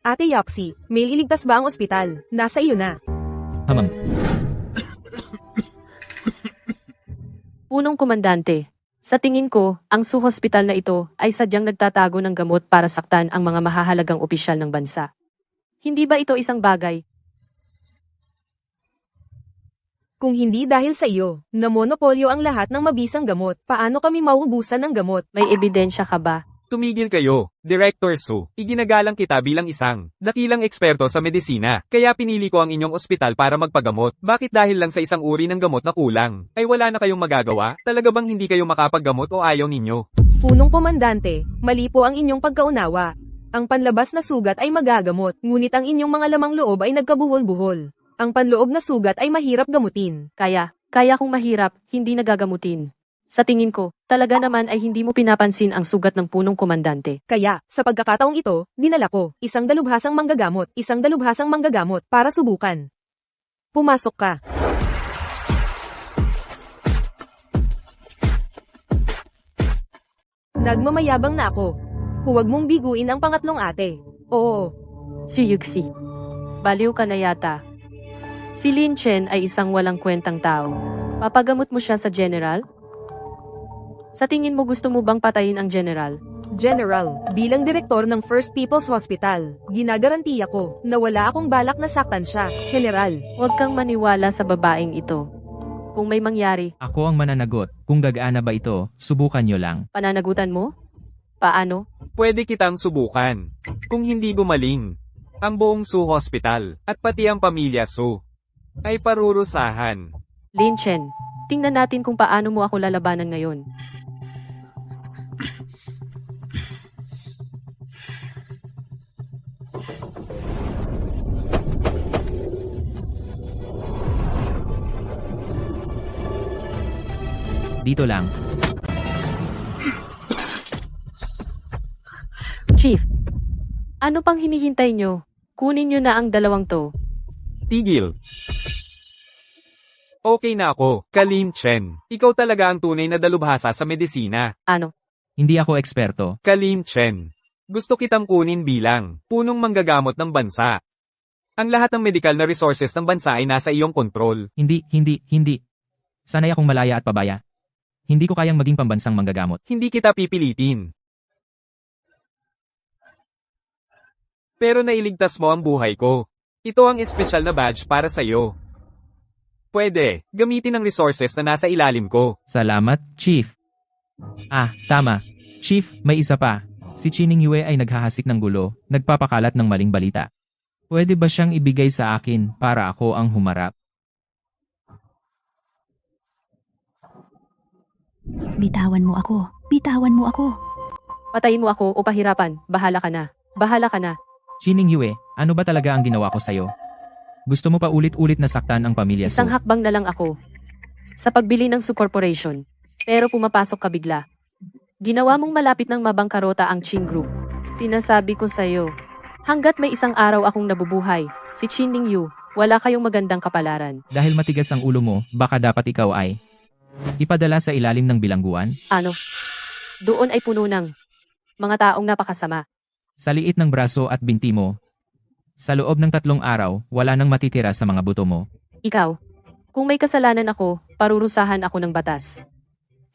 Ate Yoxi, may iligtas ba ang ospital? Nasa iyo na. Hamam. Punong komandante. Sa tingin ko, ang Su Hospital na ito ay sadyang nagtatago ng gamot para saktan ang mga mahahalagang opisyal ng bansa. Hindi ba ito isang bagay? Kung hindi dahil sa iyo, namonopolyo ang lahat ng mabisang gamot, paano kami mauubusan ng gamot? May ebidensya ka ba? Tumigil kayo, Director Su. Iginagalang kita bilang isang dakilang eksperto sa medisina. Kaya pinili ko ang inyong ospital para magpagamot. Bakit dahil lang sa isang uri ng gamot na kulang? Ay wala na kayong magagawa? Talaga bang hindi kayo makapaggamot o ayaw ninyo? Punong komandante, mali po ang inyong pagkaunawa. Ang panlabas na sugat ay magagamot, ngunit ang inyong mga lamang loob ay nagkabuhol-buhol. Ang panloob na sugat ay mahirap gamutin. Kaya kung mahirap, hindi nagagamutin. Sa tingin ko, talaga naman ay hindi mo pinapansin ang sugat ng punong komandante. Kaya, sa pagkakataong ito, dinala ko, isang dalubhasang manggagamot para subukan. Pumasok ka. Nagmamayabang na ako. Huwag mong biguin ang pangatlong ate. Oo. Si Yuxi. Baliw ka na yata. Si Lin Chen ay isang walang kwentang tao. Papagamot mo siya sa general? Sa tingin mo gusto mo bang patayin ang general? General, bilang direktor ng First People's Hospital, ginagarantiya ko na wala akong balak na saktan siya, General. Huwag kang maniwala sa babaeng ito. Kung may mangyari, Ako ang mananagot. Kung gagaana ba ito, subukan nyo lang. pananagutan mo? Paano? Pwede kitang subukan. Kung hindi gumaling, ang buong Su Hospital at pati ang pamilya Su ay parurusahan. Lin Chen, tingnan natin kung paano mo ako lalabanan ngayon. Dito lang. Chief, ano pang hinihintay nyo? Kunin nyo na ang dalawang to. Tigil. Okay na ako, Kalim Chen. Ikaw talaga ang tunay na dalubhasa sa medisina. Ano? Hindi ako eksperto. Kalim Chen. Gusto kitang kunin bilang punong manggagamot ng bansa. Ang lahat ng medical na resources ng bansa ay nasa iyong kontrol. Hindi. Sanay akong malaya at pabaya. Hindi ko kayang maging pambansang manggagamot. Hindi kita pipilitin. Pero nailigtas mo ang buhay ko. Ito ang espesyal na badge para sa iyo. Pwede, gamitin ang resources na nasa ilalim ko. Salamat, Chief. Tama. Chief, may isa pa. Si Chining Yue ay naghahasik ng gulo, nagpapakalat ng maling balita. Pwede ba siyang ibigay sa akin para ako ang humarap? Bitawan mo ako. Bitawan mo ako. Patayin mo ako o pahirapan, bahala ka na. Bahala ka na. Chining Yue, ano ba talaga ang ginawa ko sa'yo? Gusto mo pa ulit-ulit na saktan ang pamilya Su? Isang hakbang na lang ako. Sa pagbili ng Su Corporation. Pero pumapasok ka bigla. Ginawa mong malapit ng mabangkarota ang Qin Group. Sinasabi ko sa'yo, hanggat may isang araw akong nabubuhay, si Qin Ningyu, wala kayong magandang kapalaran. Dahil matigas ang ulo mo, baka dapat ikaw ay ipadala sa ilalim ng bilangguan? Ano? Doon ay puno ng mga taong napakasama. Sa liit ng braso at binti mo. Sa loob ng 3 araw, wala nang matitira sa mga buto mo. Ikaw, kung may kasalanan ako, parurusahan ako ng batas.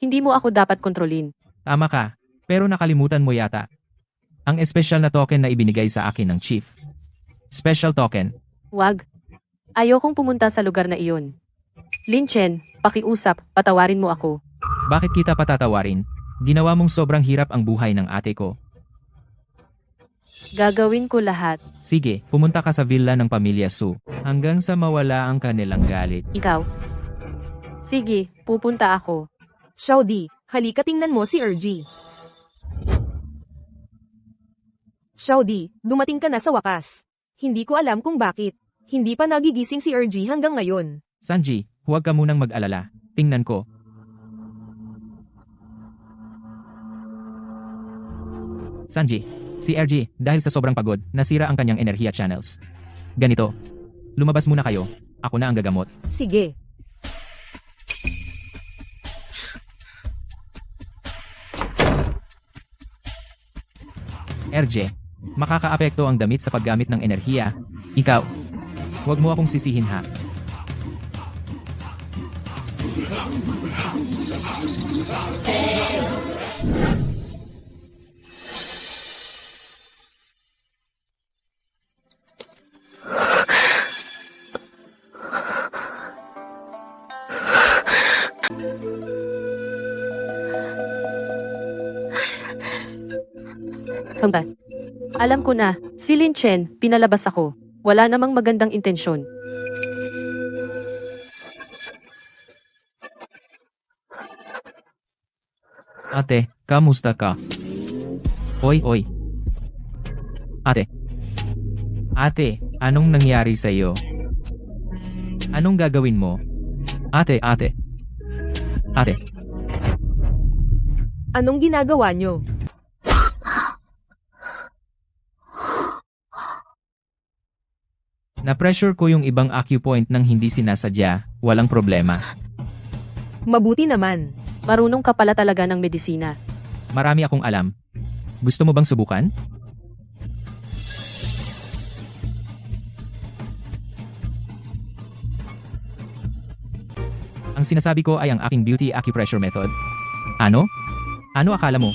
Hindi mo ako dapat kontrolin. Tama ka, pero nakalimutan mo yata. Ang espesyal na token na ibinigay sa akin ng chief. Special token. Wag. Ayokong pumunta sa lugar na iyon. Lin Chen, pakiusap, patawarin mo ako. Bakit kita patatawarin? Ginawa mong sobrang hirap ang buhay ng ate ko. Gagawin ko lahat. Sige, pumunta ka sa villa ng pamilya Su, hanggang sa mawala ang kanilang galit. Ikaw? Sige, pupunta ako. Xiaodi, halika tingnan mo si Erji. Xiaodi, dumating ka na sa wakas. Hindi ko alam kung bakit. Hindi pa nagigising si Erji hanggang ngayon. Sanji, huwag ka munang mag-alala. Tingnan ko. Sanji, si RG, dahil sa sobrang pagod, nasira ang kanyang enerhiya channels. Ganito. Lumabas muna kayo. Ako na ang gagamot. Sige. RJ, makakaapekto ang damit sa paggamit ng enerhiya. Ikaw, huwag mo akong sisihin ha. Hamba. Alam ko na, si Lin Chen, pinalabas ako. Wala namang magandang intensyon. Ate, kamusta ka? Oy. Ate. Ate, anong nangyari sa iyo? Anong gagawin mo? Ate. Anong ginagawa nyo? Na-pressure ko yung ibang acupoint nang hindi sinasadya, walang problema. Mabuti naman. Marunong ka pala talaga ng medisina. Marami akong alam. Gusto mo bang subukan? Ang sinasabi ko ay ang aking beauty acupressure method. Ano? Ano akala mo?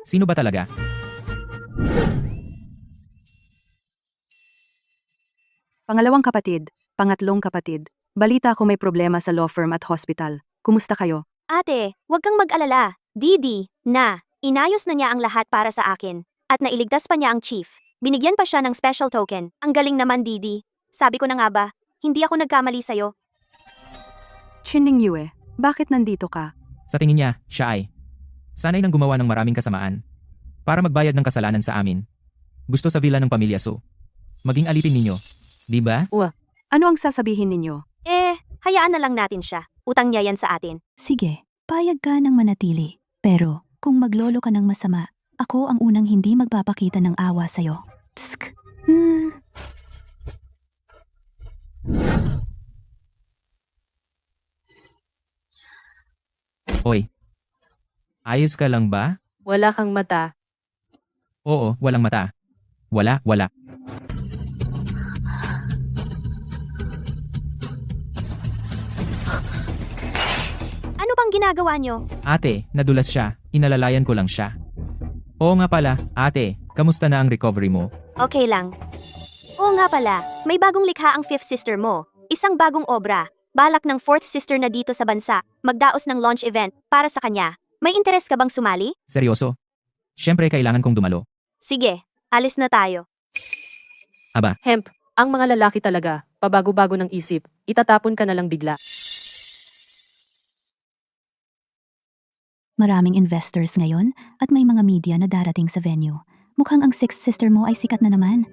Sino ba talaga? Pangalawang kapatid, pangatlong kapatid. Balita ko may problema sa law firm at hospital. Kumusta kayo? Ate, huwag kang mag-alala. Didi, inayos na niya ang lahat para sa akin. At nailigtas pa niya ang chief. Binigyan pa siya ng special token. Ang galing naman, Didi. Sabi ko na nga ba, hindi ako nagkamali sa'yo. Chining Yue, bakit nandito ka? Sa tingin niya, siya ay sanay nang gumawa ng maraming kasamaan para magbayad ng kasalanan sa amin. Gusto sa villa ng pamilya Su. Maging alipin ninyo. Di ba? Ano ang sasabihin ninyo? Hayaan na lang natin siya. Utang niya yan sa atin. Sige, payag ka ng manatili. Pero, kung maglolo ka ng masama, ako ang unang hindi magpapakita ng awa sa'yo. Tsk. Oy. Ayos ka lang ba? Wala kang mata. Oo, walang mata. Wala. Ano bang ginagawa niyo? Ate, nadulas siya. Inalalayan ko lang siya. Oo nga pala, ate, kamusta na ang recovery mo? Okay lang. Oo nga pala, may bagong likha ang fifth sister mo. Isang bagong obra. Balak ng fourth sister na dito sa bansa. Magdaos ng launch event para sa kanya. May interes ka bang sumali? Seryoso? Siyempre kailangan kong dumalo. Sige, alis na tayo. Hemp, ang mga lalaki talaga, pabago-bago ng isip, itatapon ka na lang bigla. Maraming investors ngayon at may mga media na darating sa venue. Mukhang ang sixth sister mo ay sikat na naman.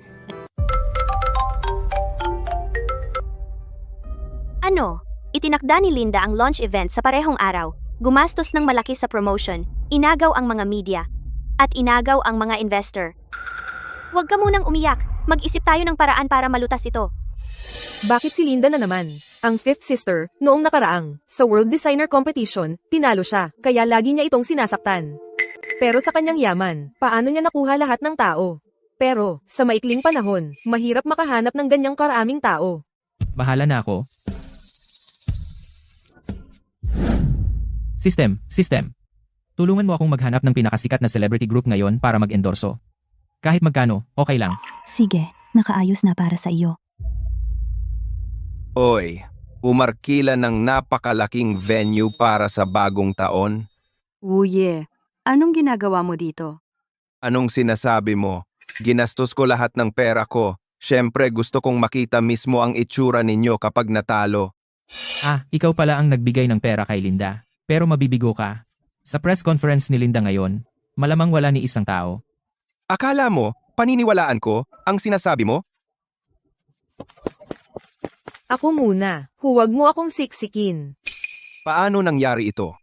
Ano? Itinakda ni Linda ang launch event sa parehong araw. Gumastos ng malaki sa promotion, inagaw ang mga media, at inagaw ang mga investor. Huwag ka munang umiyak, mag-isip tayo ng paraan para malutas ito. Bakit si Linda na naman? Ang fifth sister, noong nakaraang, sa World Designer Competition, tinalo siya, kaya lagi niya itong sinasaktan. Pero sa kanyang yaman, paano niya nakuha lahat ng tao? Pero, sa maikling panahon, mahirap makahanap ng ganyang karaming tao. Bahala na ako. System. Tulungan mo akong maghanap ng pinakasikat na celebrity group ngayon para mag-endorso. Kahit magkano, okay lang. Sige, nakaayos na para sa iyo. Oy, umarkila ng napakalaking venue para sa bagong taon? Wuye, anong ginagawa mo dito? Anong sinasabi mo? Ginastos ko lahat ng pera ko. Siyempre gusto kong makita mismo ang itsura ninyo kapag natalo. Ikaw pala ang nagbigay ng pera kay Linda. Pero mabibigo ka. Sa press conference ni Linda ngayon, malamang wala ni isang tao. Akala mo, paniniwalaan ko ang sinasabi mo? Ako muna, huwag mo akong siksikin. Paano nangyari ito?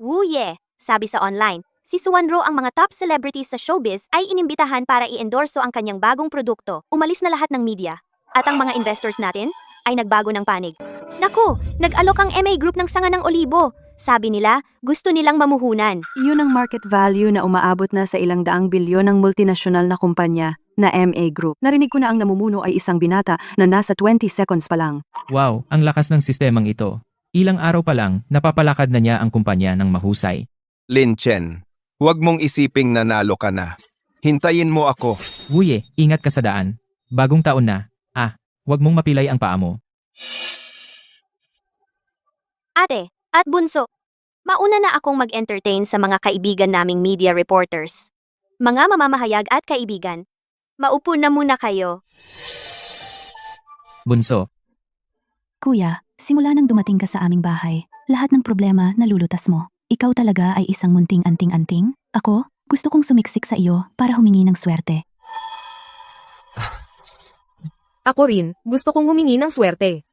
Wuye, sabi sa online, si Suwanro ang mga top celebrities sa showbiz ay inimbitahan para i-endorso ang kanyang bagong produkto. Umalis na lahat ng media. At ang mga investors natin ay nagbago ng panig. Naku, nag-alok ang MA Group ng sanga ng olibo. Sabi nila, gusto nilang mamuhunan. Yun ang market value na umaabot na sa ilang daang bilyon ng multinasyonal na kumpanya na MA Group. Narinig ko na ang namumuno ay isang binata na nasa 20 seconds pa lang. Wow, ang lakas ng sistemang ito. Ilang araw pa lang, napapalakad na niya ang kumpanya ng mahusay. Lin Chen, huwag mong isiping nanalo ka na. Hintayin mo ako. Wuye, ingat ka sa daan. Bagong taon na. Huwag mong mapilay ang paa mo. Ate, at bunso, mauna na akong mag-entertain sa mga kaibigan naming media reporters. Mga mamamahayag at kaibigan, maupo na muna kayo. Bunso, Kuya, simula nang dumating ka sa aming bahay, lahat ng problema nalulutas mo. Ikaw talaga ay isang munting anting-anting? Ako, gusto kong sumiksik sa iyo para humingi ng swerte. Ako rin, gusto kong humingi ng swerte.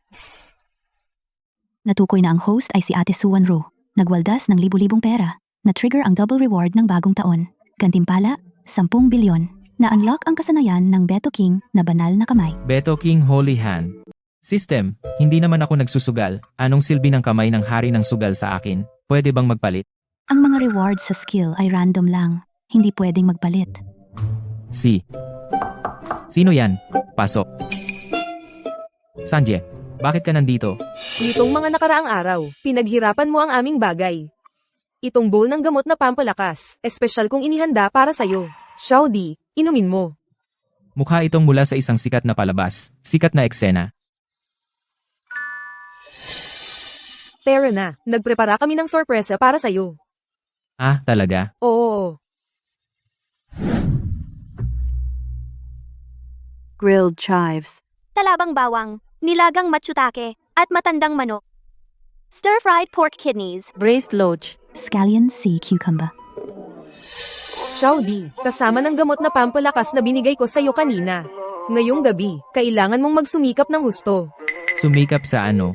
Natukoy na ang host ay si Ate Suwanro. Nagwaldas ng libu-libong pera. Na-trigger ang double reward ng bagong taon. Gantimpala, 10 bilyon. Na-unlock ang kasanayan ng Beto King na banal na kamay. Beto King Holy Hand. System, hindi naman ako nagsusugal. Anong silbi ng kamay ng hari ng sugal sa akin? Pwede bang magpalit? Ang mga rewards sa skill ay random lang. Hindi pwedeng magpalit. Sino yan? Pasok. Sanjay, bakit ka nandito? Nitong mga nakaraang araw, pinaghirapan mo ang aming bagay. Itong bowl ng gamot na pampalakas, espesyal kong inihanda para sa'yo. Shaudi, inumin mo. Mukha itong mula sa isang sikat na palabas, sikat na eksena. Tara na, nagprepara kami ng sorpresa para sa'yo. Talaga? Oo. Grilled chives. Talabang bawang, nilagang matsutake, at matandang manok. Stir-fried pork kidneys. Braised loach. Scallion sea cucumber. Shaudi, kasama ng gamot na pampalakas na binigay ko sa'yo kanina. Ngayong gabi, kailangan mong magsumikap ng husto. Sumikap sa ano?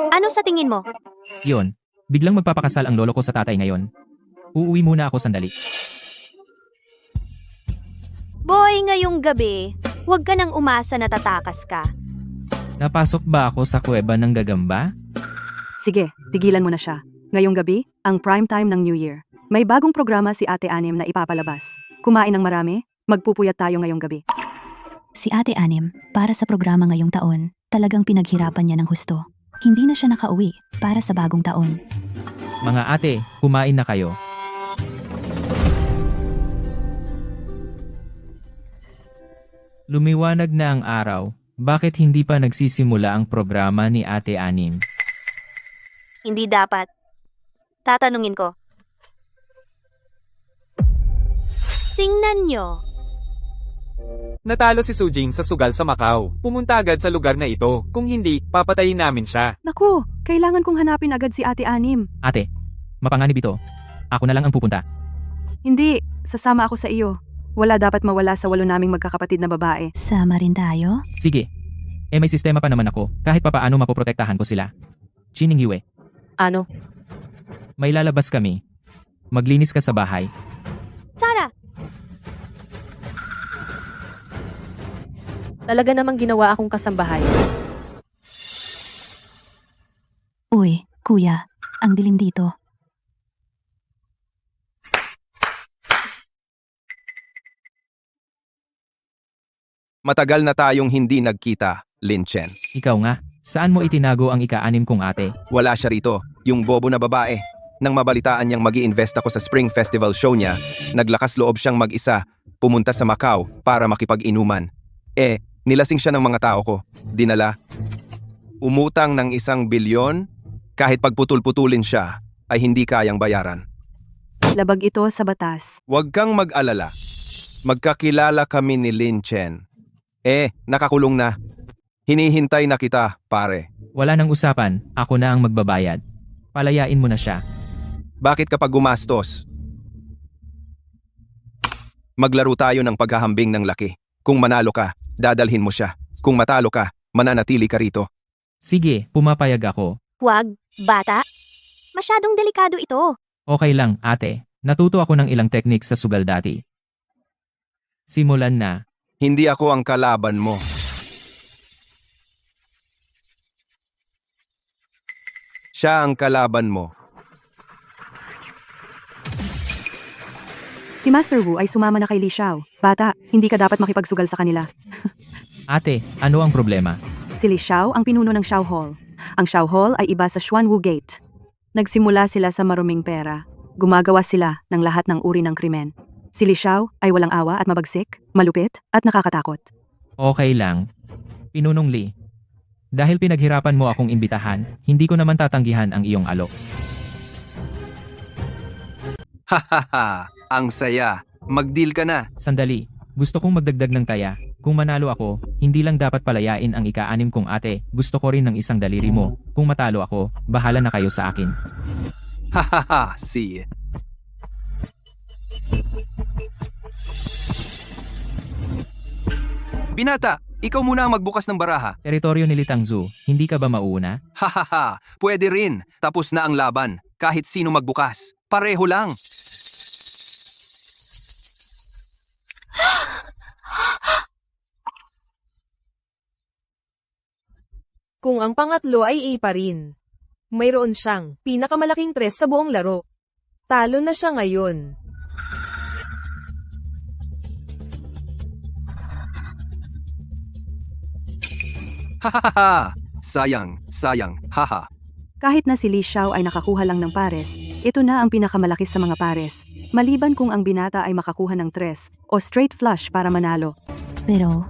Ano sa tingin mo? Yon, biglang magpapakasal ang lolo ko sa tatay ngayon. Uuwi muna ako sandali. Boy, ngayong gabi, huwag ka nang umasa na tatakas ka. Napasok ba ako sa kuweba ng gagamba? Sige, tigilan mo na siya. Ngayong gabi, ang prime time ng New Year. May bagong programa si Ate Anim na ipapalabas. Kumain ng marami, magpupuyat tayo ngayong gabi. Si Ate Anim, para sa programa ngayong taon, talagang pinaghirapan niya ng husto. Hindi na siya nakauwi para sa bagong taon. Mga ate, kumain na kayo. Lumiwanag na ang araw, bakit hindi pa nagsisimula ang programa ni Ate Anim? Hindi dapat. Tatanungin ko. Tingnan nyo. Natalo si Sujing sa sugal sa Macau. Pumunta agad sa lugar na ito. Kung hindi, papatayin namin siya. Naku, kailangan kong hanapin agad si Ate Anim. Ate, mapanganib ito. Ako na lang ang pupunta. Hindi, sasama ako sa iyo. Wala dapat mawala sa 8 naming magkakapatid na babae. Sama rin tayo? Sige. May sistema pa naman ako. Kahit papaano mapoprotektahan ko sila. Chining Yue, Ano? may lalabas kami. Maglinis ka sa bahay. Sarah, Talaga namang ginawa akong kasambahay. Uy, kuya, ang dilim dito. Matagal na tayong hindi nagkita, Lin Chen. Ikaw nga, saan mo itinago ang ika-6 kong ate? Wala siya rito, yung bobo na babae. Nang mabalitaan niyang mag-i-invest ako sa Spring Festival show niya, naglakas loob siyang mag-isa, pumunta sa Macau para makipag-inuman. Nilasing siya ng mga tao ko. Dinala. Umutang ng 1 bilyon, kahit pagputol-putulin siya, ay hindi kayang bayaran. Labag ito sa batas. Huwag kang mag-alala. Magkakilala kami ni Lin Chen. Nakakulong na. Hinihintay na kita, pare. Wala nang usapan, ako na ang magbabayad. Palayain mo na siya. Bakit kapag gumastos? Maglaro tayo ng paghahambing ng laki. Kung manalo ka, dadalhin mo siya. Kung matalo ka, mananatili ka rito. Sige, pumapayag ako. huwag, bata. Masyadong delikado ito. Okay lang, ate. Natuto ako ng ilang techniques sa sugal dati. Simulan na. Hindi ako ang kalaban mo. Siya ang kalaban mo. Si Master Wu ay sumama na kay Li Xiao. Bata, hindi ka dapat makipagsugal sa kanila. Ate, ano ang problema? Si Li Xiao ang pinuno ng Xiao Hall. Ang Xiao Hall ay iba sa Xuanwu Gate. Nagsimula sila sa maruming pera. Gumagawa sila ng lahat ng uri ng krimen. Si Li Xiao ay walang awa at mabagsik, malupit at nakakatakot. Okay lang. Pinunong Li. Dahil pinaghirapan mo akong imbitahan, hindi ko naman tatanggihan ang iyong alok. Hahaha, ang saya. Mag-deal ka na. Sandali, gusto kong magdagdag ng taya. Kung manalo ako, hindi lang dapat palayain ang ika-6 kong ate, gusto ko rin ng 1 daliri mo. Kung matalo ako, bahala na kayo sa akin. Hahaha, see. Binata, ikaw muna ang magbukas ng baraha. Teritoryo ni Litangzu, hindi ka ba mauuna? Hahaha, pwede rin. Tapos na ang laban. Kahit sino magbukas. Pareho lang. Kung ang pangatlo ay A pa rin. Mayroon siyang pinakamalaking 3 sa buong laro. Talo na siya ngayon. Hahaha, sayang, haha. Kahit na si Li Xiao ay nakakuha lang ng pares, ito na ang pinakamalaki sa mga pares. Maliban kung ang binata ay makakuha ng 3 o straight flush para manalo. Pero,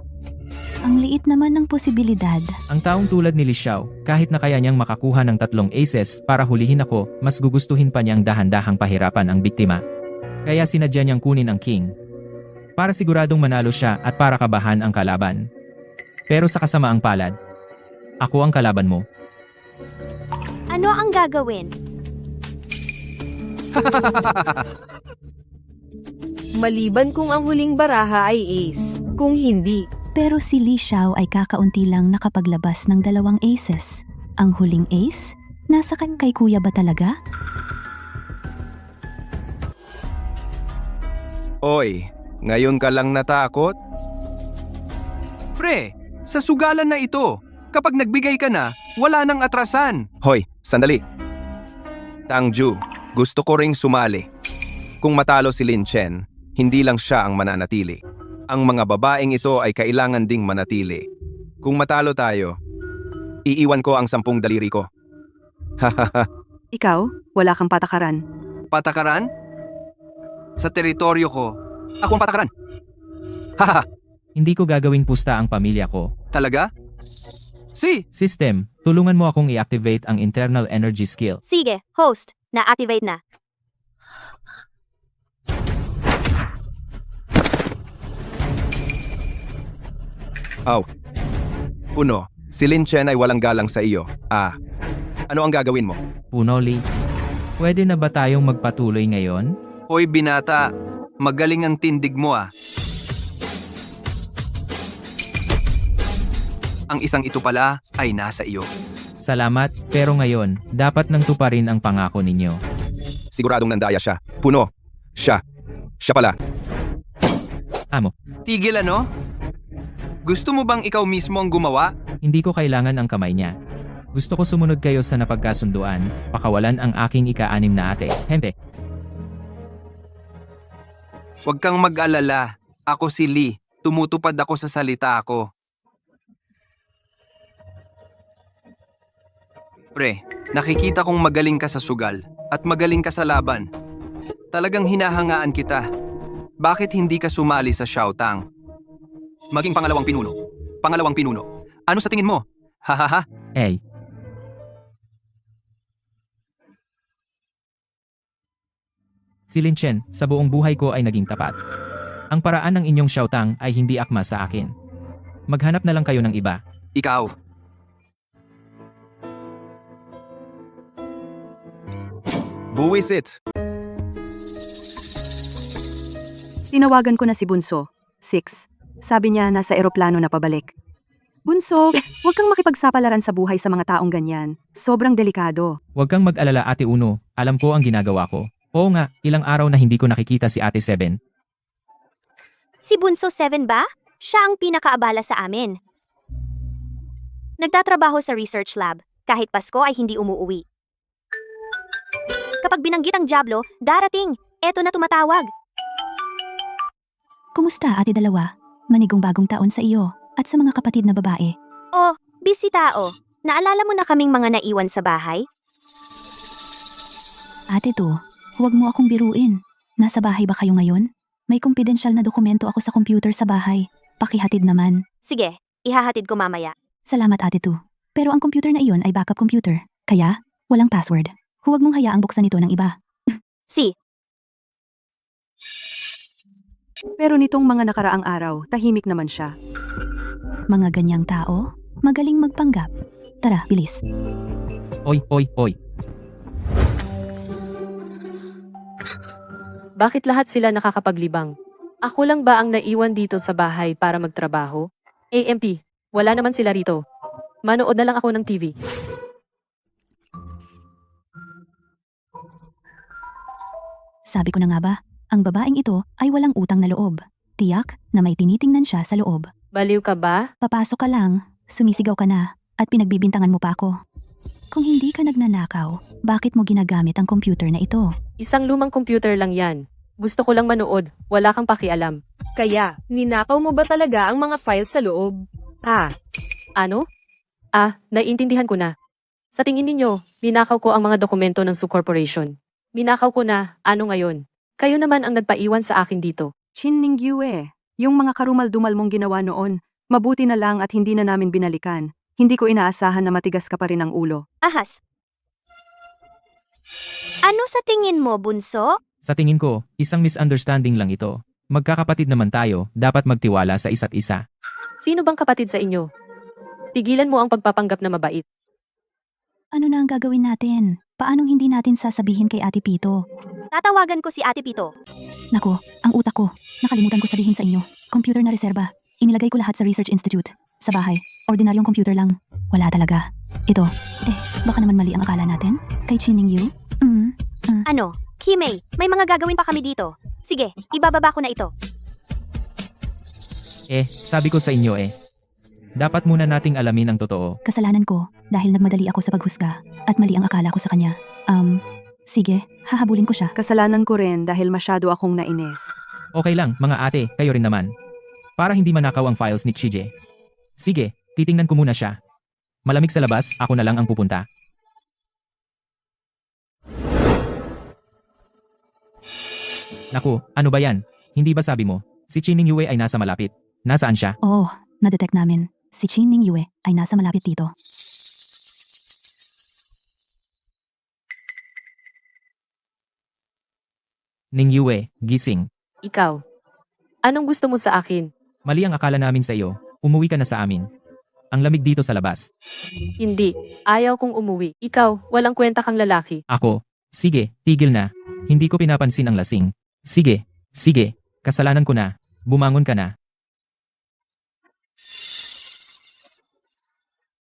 ang liit naman ng posibilidad. Ang taong tulad ni Li Xiao, kahit na kaya niyang makakuha ng 3 aces para hulihin ako, mas gugustuhin pa niyang dahan-dahang pahirapan ang biktima. Kaya sinadya niyang kunin ang king. Para siguradong manalo siya at para kabahan ang kalaban. Pero sa kasamaang palad, ako ang kalaban mo. Ano ang gagawin? Maliban kung ang huling baraha ay ace. Kung hindi, Pero si Li Xiao ay kakaunti lang nakapaglabas ng 2 aces. Ang huling ace? Nasa kay kuya ba talaga? Oy, ngayon ka lang natakot? Pre, sa sugalan na ito, kapag nagbigay ka na, wala nang atrasan. Hoy, sandali. Tangju, gusto ko ring sumali. Kung matalo si Lin Chen, hindi lang siya ang mananatili. Ang mga babaeng ito ay kailangan ding manatili. Kung matalo tayo, iiwan ko ang 10 daliri ko. Hahaha. Ikaw, wala kang patakaran. Patakaran? Sa teritoryo ko, ako ang patakaran. Haha, Hindi ko gagawing pusta ang pamilya ko. talaga? Si, System, tulungan mo akong i-activate ang internal energy skill. Sige, host. Na-activate na. Aw. Puno, si Lin Chen ay walang galang sa iyo. Ano ang gagawin mo? Puno, Lee. Pwede na ba tayong magpatuloy ngayon? Hoy binata, magaling ang tindig mo Ang isang ito pala ay nasa iyo. Salamat, pero ngayon, dapat nang tuparin ang pangako ninyo. Siguradong nandaya siya. Puno. Siya. Siya pala. Amo, Tigil ano? Gusto mo bang ikaw mismo ang gumawa? hindi ko kailangan ang kamay niya. Gusto ko sumunod kayo sa napagkasunduan, pakawalan ang aking ika-6 na ate. Hente, Huwag kang mag-alala. Ako si Lee. Tumutupad ako sa salita ko. Pre, nakikita kong magaling ka sa sugal at magaling ka sa laban. Talagang hinahangaan kita. Bakit hindi ka sumali sa Xiaotang? Maging pangalawang pinuno. Pangalawang pinuno. Ano sa tingin mo? Hahaha. hey. Si Lin Chen, sa buong buhay ko ay naging tapat. Ang paraan ng inyong Xiaotang ay hindi akma sa akin. Maghanap na lang kayo ng iba. Ikaw. Buwisit. Tinawagan ko na si Bunso. 6. Sabi niya nasa eroplano na pabalik. Bunso, huwag kang makipagsapalaran sa buhay sa mga taong ganyan. Sobrang delikado. Huwag kang mag-alala, Ate Uno. Alam ko ang ginagawa ko. Oo nga, ilang araw na hindi ko nakikita si Ate 7. Si Bunso 7 ba? Siya ang pinakaabala sa amin. Nagtatrabaho sa research lab. Kahit Pasko ay hindi umuuwi. Kapag binanggit ang Diablo, darating. Eto na tumatawag. Kumusta, ate dalawa? Manigong bagong taon sa iyo at sa mga kapatid na babae. Oh, busy tao. Naalala mo na kaming mga naiwan sa bahay? Ate to, huwag mo akong biruin. Nasa bahay ba kayo ngayon? May kumpidensyal na dokumento ako sa computer sa bahay. Pakihatid naman. Sige, ihahatid ko mamaya. Salamat, ate to. Pero ang computer na iyon ay backup computer. Kaya, walang password. Huwag mong hayaang buksan ito ng iba. Si, Pero nitong mga nakaraang araw, tahimik naman siya. Mga ganyang tao, magaling magpanggap. Tara, bilis. Oy, oy, oy. Bakit lahat sila nakakapaglibang? Ako lang ba ang naiwan dito sa bahay para magtrabaho? AMP, wala naman sila rito. Manood na lang ako ng TV. Sabi ko na nga ba, ang babaeng ito ay walang utang na loob. Tiyak na may tinitingnan siya sa loob. Baliw ka ba? Papasok ka lang, sumisigaw ka na, at pinagbibintangan mo pa ako. Kung hindi ka nagnanakaw, bakit mo ginagamit ang computer na ito? Isang lumang computer lang yan. Gusto ko lang manood, wala kang pakialam. Kaya, ninakaw mo ba talaga ang mga files sa loob? Ano? Naiintindihan ko na. Sa tingin ninyo, ninakaw ko ang mga dokumento ng Su Corporation. Ninakaw ko na, ano ngayon? Kayo naman ang nagpaiwan sa akin dito. Chin Ning Yue, yung mga karumal-dumal mong ginawa noon, mabuti na lang at hindi na namin binalikan. Hindi ko inaasahan na matigas ka pa rin ang ulo. ahas. Ano sa tingin mo, Bunso? Sa tingin ko, isang misunderstanding lang ito. Magkakapatid naman tayo, dapat magtiwala sa isa't isa. Sino bang kapatid sa inyo? Tigilan mo ang pagpapanggap na mabait. Ano na ang gagawin natin? Paanong hindi natin sasabihin kay Ate Pito? Tatawagan ko si Ate Pito. Nako, ang utak ko. Nakalimutan ko sabihin sa inyo. Computer na reserba. Inilagay ko lahat sa Research Institute. Sa bahay. Ordinaryong computer lang. Wala talaga. Ito. Baka naman mali ang akala natin? Kay Chining Yu? Ano? Kimei, may mga gagawin pa kami dito. Sige, ibababa ko na ito. Sabi ko sa inyo dapat muna nating alamin ang totoo. Kasalanan ko dahil nagmadali ako sa paghusga at mali ang akala ko sa kanya. Sige, hahabulin ko siya. Kasalanan ko rin dahil masyado akong nainis. Okay lang, mga ate, kayo rin naman. Para hindi manakaw ang files ni Chije. Sige, titingnan ko muna siya. Malamig sa labas, ako na lang ang pupunta. Naku, ano ba yan? Hindi ba sabi mo, si Chining Yue ay nasa malapit? Nasaan siya? Oo, na-detect namin. Si Chining Yue ay nasa malapit dito. Ningyue, gising. Ikaw. Anong gusto mo sa akin? Mali ang akala namin sa iyo. Umuwi ka na sa amin. Ang lamig dito sa labas. Hindi. Ayaw kong umuwi. Ikaw, walang kwenta kang lalaki. Ako. Sige, tigil na. Hindi ko pinapansin ang lasing. Sige, sige. Kasalanan ko na. Bumangon ka na.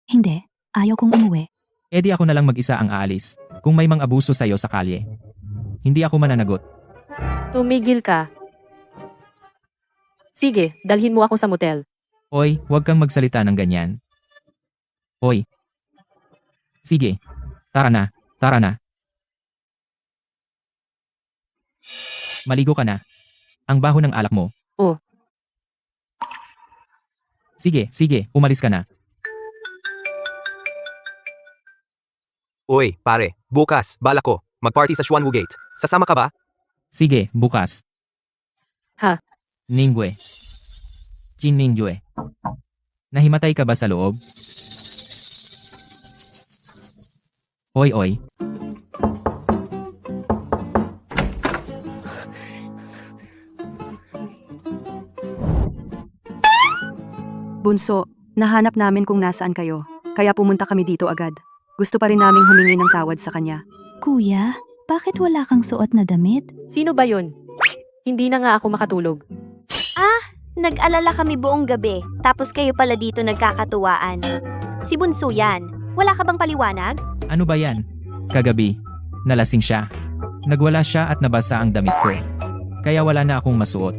Hindi. Ayaw kong umuwi. E di ako na lang mag-isa ang aalis. Kung may mang abuso sa iyo sa kalye. Hindi ako mananagot. Tumigil ka. Sige, dalhin mo ako sa motel. Oy, huwag kang magsalita ng ganyan. Oy. Sige. Tara na. Tara na. Maligo ka na. Ang baho ng alak mo. Oh. Sige, sige. Umalis ka na. Uy, pare, bukas, bala ko, mag-party sa Xuanwu Gate. Sasama ka ba? Sige, bukas. Ha? Ningyue. Chin Ningyue. Nahimatay ka ba sa loob? Oy, oy. Bunso, nahanap namin kung nasaan kayo. Kaya pumunta kami dito agad. Gusto pa rin naming humingi ng tawad sa kanya. Kuya, bakit wala kang suot na damit? Sino ba yun? Hindi na nga ako makatulog. Nag-alala kami buong gabi, tapos kayo pala dito nagkakatuwaan. Si Bunso yan. Wala ka bang paliwanag? Ano ba yan? Kagabi, nalasing siya. Nagwala siya at nabasa ang damit ko. Kaya wala na akong masuot.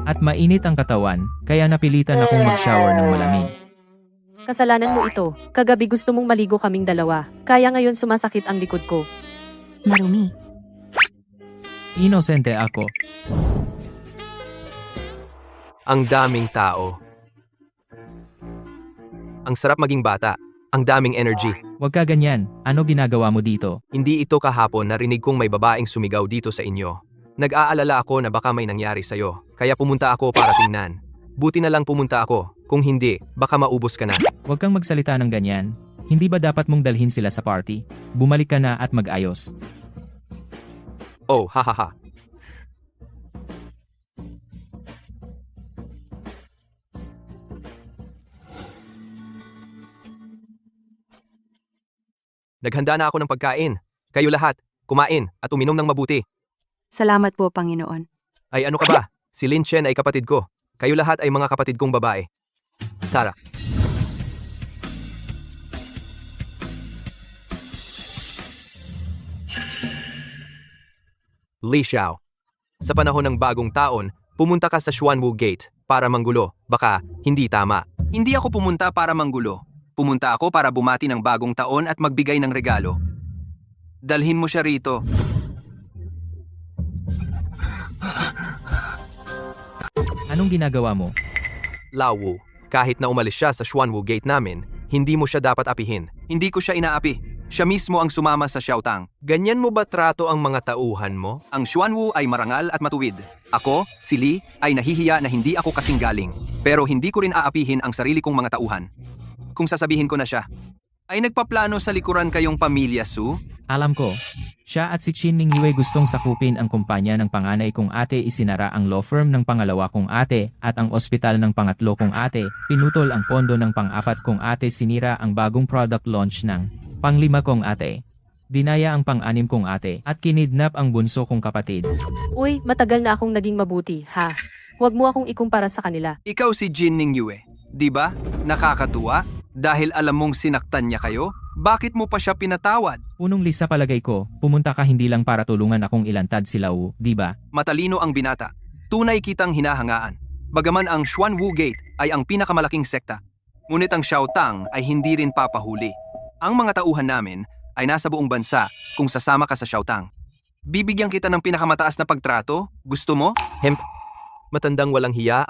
At mainit ang katawan, kaya napilitan akong mag-shower ng malamig. Kasalanan mo ito. Kagabi gusto mong maligo kaming dalawa. Kaya ngayon sumasakit ang likod ko. Marumi. Inosente ako. Ang daming tao. Ang sarap maging bata. Ang daming energy. Huwag ka ganyan. Ano ginagawa mo dito? Hindi ito kahapon narinig kong may babaeng sumigaw dito sa inyo. Nag-aalala ako na baka may nangyari sa'yo. Kaya pumunta ako para tingnan. Buti na lang pumunta ako. Kung hindi, baka maubos ka na. Huwag kang magsalita ng ganyan. Hindi ba dapat mong dalhin sila sa party? Bumalik ka na at mag-ayos. Oh, hahaha. Naghanda na ako ng pagkain. Kayo lahat, kumain at uminom ng mabuti. Salamat po, Panginoon. Ay ano ka ba? Si Lin Chen ay kapatid ko. Kayo lahat ay mga kapatid kong babae. Tara. Li Xiao. Sa panahon ng bagong taon, pumunta ka sa Xuanwu Gate para manggulo. Baka hindi tama. Hindi ako pumunta para manggulo. Pumunta ako para bumati ng bagong taon at magbigay ng regalo. Dalhin mo siya rito. Anong ginagawa mo? Lawu, kahit na umalis siya sa Xuanwu Gate namin, hindi mo siya dapat apihin. Hindi ko siya inaapi. Siya mismo ang sumama sa Xiaotang. Ganyan mo ba trato ang mga tauhan mo? Ang Xuanwu ay marangal at matuwid. Ako, si Li, ay nahihiya na hindi ako kasing galing. Pero hindi ko rin aapihin ang sarili kong mga tauhan. Kung sasabihin ko na siya, ay nagpaplano sa likuran kayong pamilya, Su? Alam ko. Siya at si Chin Ningyue gustong sakupin ang kumpanya ng panganay kong ate, isinara ang law firm ng pangalawa kong ate at ang ospital ng pangatlo kong ate, pinutol ang pondo ng pang-apat kong ate, sinira ang bagong product launch ng panglima kong ate. Dinaya ang pang-anim kong ate at kinidnap ang bunso kong kapatid. Uy, matagal na akong naging mabuti, ha? Huwag mo akong ikumpara sa kanila. Ikaw si Jin Ningyue, di ba? Nakakatuwa? Dahil alam mong sinaktan niya kayo? Bakit mo pa siya pinatawad? Punong lisa palagay ko, pumunta ka hindi lang para tulungan akong ilantad si Lau, di ba? Matalino ang binata. Tunay kitang hinahangaan. Bagaman ang Xuanwu Gate ay ang pinakamalaking sekta, ngunit ang Xiaotang ay hindi rin papahuli. Ang mga tauhan namin ay nasa buong bansa kung sasama ka sa Xiaotang. Bibigyan kita ng pinakamataas na pagtrato? Gusto mo? Hemp, matandang walang hiya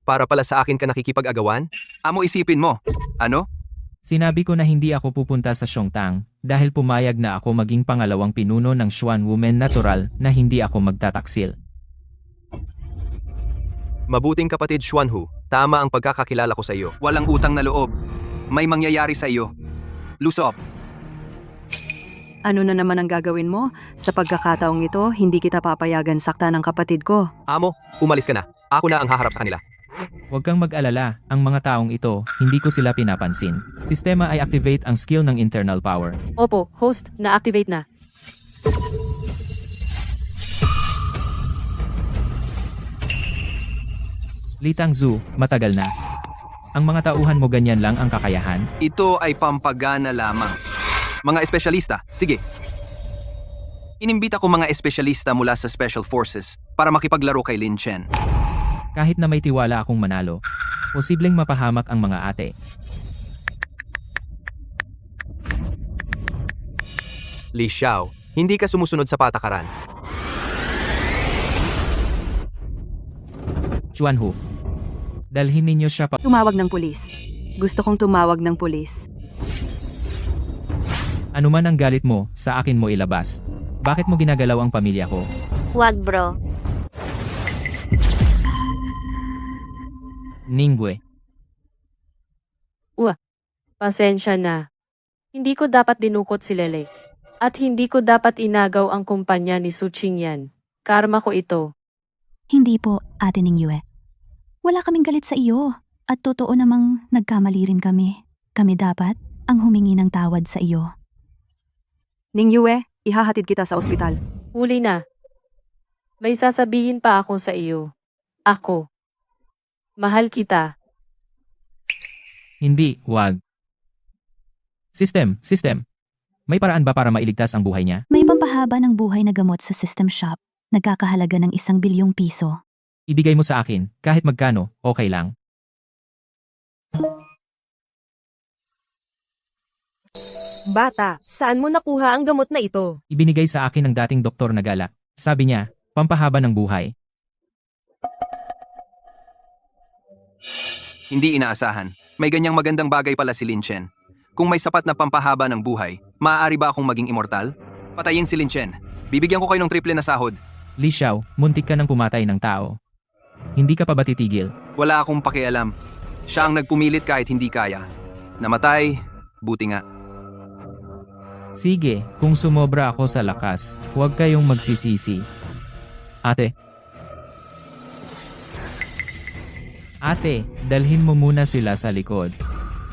Para pala sa akin ka nakikipag-agawan? Amo isipin mo. Ano? Sinabi ko na hindi ako pupunta sa Xiaotang dahil pumayag na ako maging pangalawang pinuno ng Xuan Women Natural na hindi ako magtataksil. Mabuting kapatid Xuanhu, tama ang pagkakakilala ko sa iyo. Walang utang na loob. May mangyayari sa iyo. Lusop. Ano na naman ang gagawin mo? Sa pagkakataong ito, hindi kita papayagan sakta ng kapatid ko. Amo, umalis ka na. Ako na ang haharap sa kanila. Huwag kang mag-alala, ang mga taong ito, hindi ko sila pinapansin. Sistema ay activate ang skill ng internal power. Opo, host, na-activate na. Litang Zhu, matagal na. Ang mga tauhan mo ganyan lang ang kakayahan. Ito ay pampagana lamang. Mga espesyalista, sige. Inimbita ko mga espesyalista mula sa Special Forces para makipaglaro kay Lin Chen. Kahit na may tiwala akong manalo, posibleng mapahamak ang mga ate. Li Xiao, hindi ka sumusunod sa patakaran. Xuanhu, dalhin ninyo siya pa... Tumawag ng pulis. Gusto kong tumawag ng pulis. Ano man ang galit mo, sa akin mo ilabas. Bakit mo ginagalaw ang pamilya ko? Wag bro. Ningwe, Pasensya na. Hindi ko dapat dinukot si Lele. At hindi ko dapat inagaw ang kumpanya ni Su Qingyan. Karma ko ito. Hindi po, Ate Ningyue. Wala kaming galit sa iyo. At totoo namang nagkamali rin kami. Kami dapat ang humingi ng tawad sa iyo. Ningyue, ihahatid kita sa ospital. Huli na. May sasabihin pa ako sa iyo. Ako. Mahal kita. hindi, wag. System. May paraan ba para mailigtas ang buhay niya? May pampahaba ng buhay na gamot sa system shop. Nagkakahalaga ng 1 bilyong piso. Ibigay mo sa akin, kahit magkano, okay lang. Bata, saan mo nakuha ang gamot na ito? Ibinigay sa akin ng dating doktor na gala. Sabi niya, pampahaba ng buhay. Hindi inaasahan. May ganyang magandang bagay pala si Lin Chen. Kung may sapat na pampahaba ng buhay, maaari ba akong maging immortal? Patayin si Lin Chen. Bibigyan ko kayo ng triple na sahod. Li Xiao, muntik ka ng pumatay ng tao. Hindi ka pa ba titigil? Wala akong pakialam. Siya ang nagpumilit kahit hindi kaya. Namatay, buti nga. Sige, kung sumobra ako sa lakas, huwag kayong magsisisi. Ate, dalhin mo muna sila sa likod.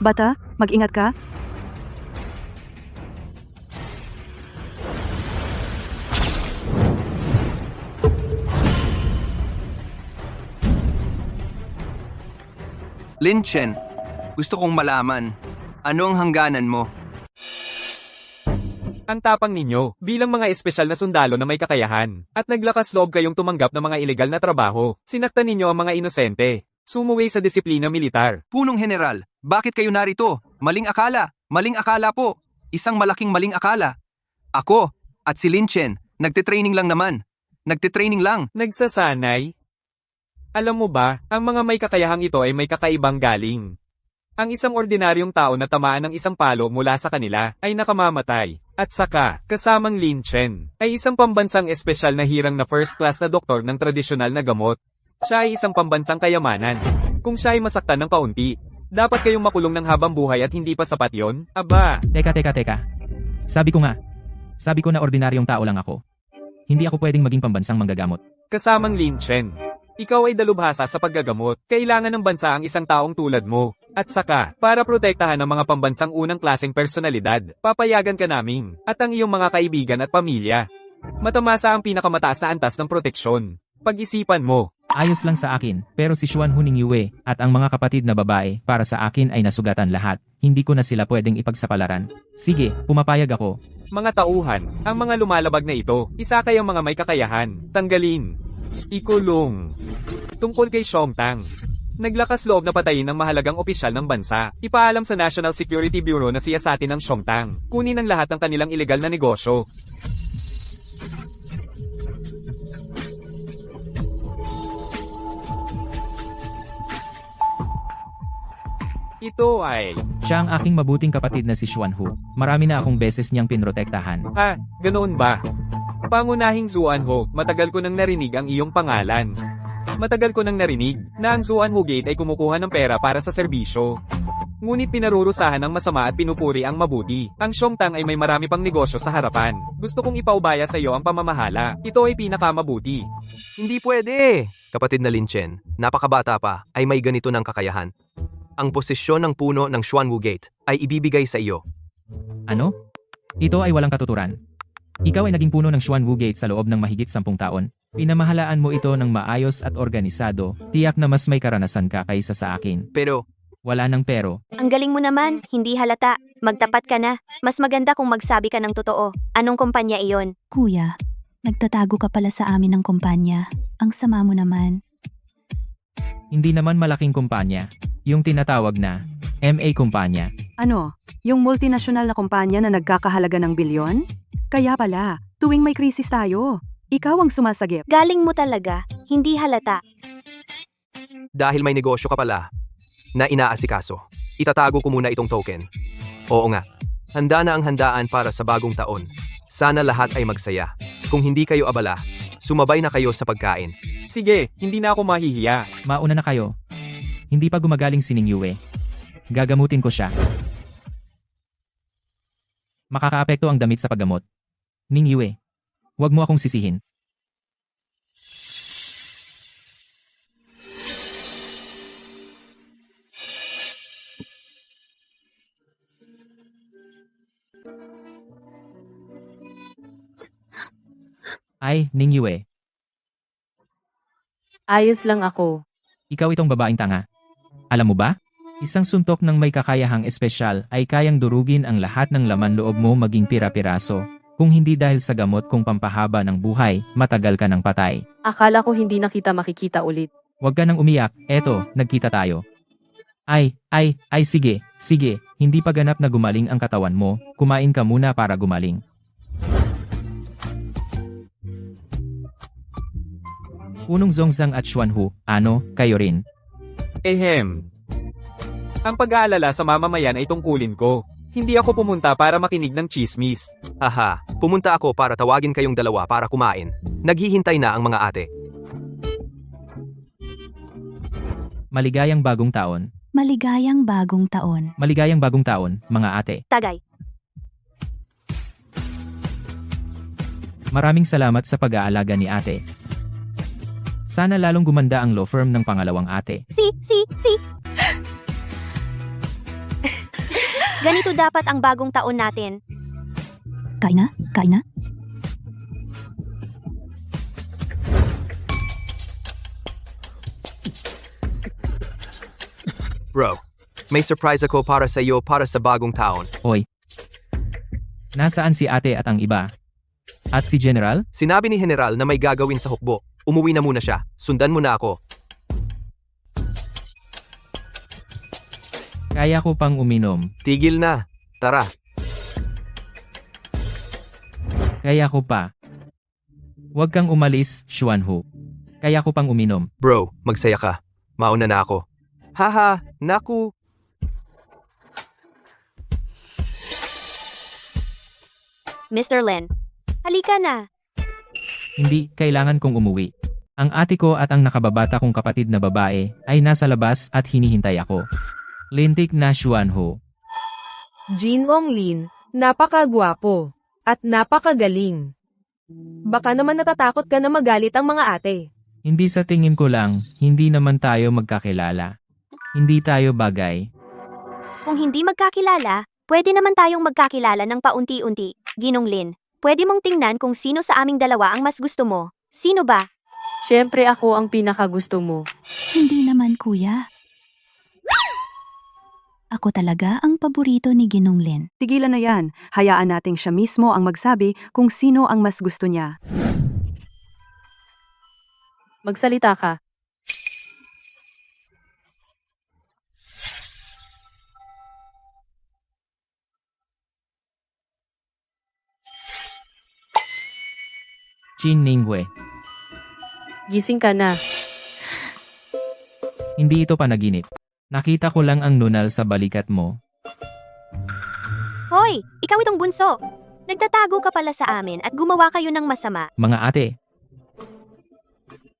Bata, mag-ingat ka. Lin Chen, gusto kong malaman, ano ang hangganan mo? Ang tapang ninyo, bilang mga espesyal na sundalo na may kakayahan, at naglakas loob kayong tumanggap ng mga ilegal na trabaho, sinaktan ninyo ang mga inosente. Sumuway sa disiplina militar. Punong General, bakit kayo narito? Maling akala po. Isang malaking maling akala. Ako, at si Lin Chen, nagtitraining lang naman. Nagtitraining lang. Nagsasanay? Alam mo ba, ang mga may kakayahang ito ay may kakaibang galing. Ang isang ordinaryong tao na tamaan ng isang palo mula sa kanila ay nakamamatay. At saka, kasamang Lin Chen, ay isang pambansang espesyal na hirang na first class na doktor ng tradisyonal na gamot. Siya ay isang pambansang kayamanan. Kung siya ay masaktan ng kaunti, dapat kayong makulong ng habang buhay at hindi pa sapat yon? Aba! Teka. Sabi ko na ordinaryong tao lang ako. Hindi ako pwedeng maging pambansang manggagamot. Kasamang Lin Chen, ikaw ay dalubhasa sa paggagamot. Kailangan ng bansa ang isang taong tulad mo. At saka, para protektahan ang mga pambansang unang klaseng personalidad, papayagan ka namin, at ang iyong mga kaibigan at pamilya. Matamasa ang pinakamataas na antas ng proteksyon. Pag-isipan mo. Ayos lang sa akin, pero si Xuanhu Ningyue at ang mga kapatid na babae para sa akin ay nasugatan lahat. Hindi ko na sila pwedeng ipagsapalaran. Sige, pumapayag ako. Mga tauhan, ang mga lumalabag na ito, isakay ang mga may kakayahan. Tanggalin. Ikulong. Tungkol kay Xiongtang. Naglakas loob na patayin ng mahalagang opisyal ng bansa. Ipaalam sa National Security Bureau na siyasatin ng Xiongtang. Kunin ang lahat ng kanilang ilegal na negosyo. Ito ay... Siya ang aking mabuting kapatid na si Xuanhu. Marami na akong beses niyang pinrotektahan. Ganoon ba? Pangunahing Xuanhu, matagal ko nang narinig ang iyong pangalan. Matagal ko nang narinig na ang Xuanhu Gate ay kumukuha ng pera para sa serbisyo. Ngunit pinarurusahan ng masama at pinupuri ang mabuti. Ang Xiongtang ay may marami pang negosyo sa harapan. Gusto kong ipaubaya sa iyo ang pamamahala. Ito ay pinakamabuti. Hindi pwede! Kapatid na Lin Chen, napakabata pa, ay may ganito ng kakayahan. Ang posisyon ng puno ng Xuanwu Gate ay ibibigay sa iyo. Ano? Ito ay walang katuturan. Ikaw ay naging puno ng Xuanwu Gate sa loob ng mahigit 10 taon. Pinamahalaan mo ito ng maayos at organisado. Tiyak na mas may karanasan ka kaysa sa akin. Pero, Wala ng pero. Ang galing mo naman, hindi halata. Magtapat ka na. Mas maganda kung magsabi ka ng totoo. Anong kumpanya iyon? Kuya, nagtatago ka pala sa amin ng kumpanya. Ang sama mo naman. Hindi naman malaking kumpanya. Yung tinatawag na MA kumpanya. Ano? Yung multinasyonal na kumpanya na nagkakahalaga ng bilyon? Kaya pala, tuwing may krisis tayo, ikaw ang sumasagip. Galing mo talaga, hindi halata. dahil may negosyo ka pala na inaasikaso, itatago ko muna itong token. Oo nga, handa na ang handaan para sa bagong taon. Sana lahat ay magsaya. Kung hindi kayo abala, sumabay na kayo sa pagkain. Sige, hindi na ako mahihiya. Mauna na kayo. Hindi pa gumagaling si Ning Yue. Gagamutin ko siya. Makakaapekto ang damit sa paggamot. Ning Yue, huwag mo akong sisihin. Ay, Ning Yue, Ayos lang ako. ikaw itong babaeng tanga. Alam mo ba? Isang suntok ng may kakayahang espesyal ay kayang durugin ang lahat ng laman loob mo maging pira-piraso. Kung hindi dahil sa gamot kung pampahaba ng buhay, matagal ka ng patay. Akala ko hindi na kita makikita ulit. Huwag ka nang umiyak, eto, nagkita tayo. Ay, sige, hindi pa ganap na gumaling ang katawan mo, kumain ka muna para gumaling. Punong Zongzang at Xuanhu, ano, kayo rin. Ehem. Ang pag-aalala sa mamamayan ay tungkulin ko. Hindi ako pumunta para makinig ng chismis. Aha, pumunta ako para tawagin kayong dalawa para kumain. Naghihintay na ang mga ate. Maligayang bagong taon. Maligayang bagong taon. Maligayang bagong taon, mga ate. Tagay. Maraming salamat sa pag-aalaga ni ate. Sana lalong gumanda ang law firm ng pangalawang ate. Si. Ganito dapat ang bagong taon natin. Kain na? Bro, may surprise ako para sa iyo para sa bagong taon. Hoy. Nasaan si ate at ang iba? At si General? Sinabi ni General na may gagawin sa hukbo. Umuwi na muna siya. Sundan mo na ako. Kaya ko pang uminom. Tigil na. Tara. Kaya ko pa. Huwag kang umalis, Xuanhu. Kaya ko pang uminom. Bro, magsaya ka. Mauna na ako. Haha, naku. Mr. Lin, halika na. Hindi, kailangan kong umuwi. Ang ate ko at ang nakababata kong kapatid na babae ay nasa labas at hinihintay ako. Lintik na Xuanhu. Jin Longlin, napakagwapo at napakagaling. Baka naman natatakot ka na magalit ang mga ate. Hindi sa tingin ko lang, hindi naman tayo magkakilala. Hindi tayo bagay. Kung hindi magkakilala, pwede naman tayong magkakilala ng paunti-unti. Ginong Lin, pwede mong tingnan kung sino sa aming dalawa ang mas gusto mo. Sino ba? Siyempre ako ang pinakagusto mo. Hindi naman, kuya. Ako talaga ang paborito ni Ginong Lin. Tigilan na yan. Hayaan nating siya mismo ang magsabi kung sino ang mas gusto niya. Magsalita ka. Chin Ningwe. Gising ka na. Hindi ito panaginip. Nakita ko lang ang nunal sa balikat mo. Hoy, ikaw itong bunso. Nagtatago ka pala sa amin at gumawa kayo ng masama. Mga ate.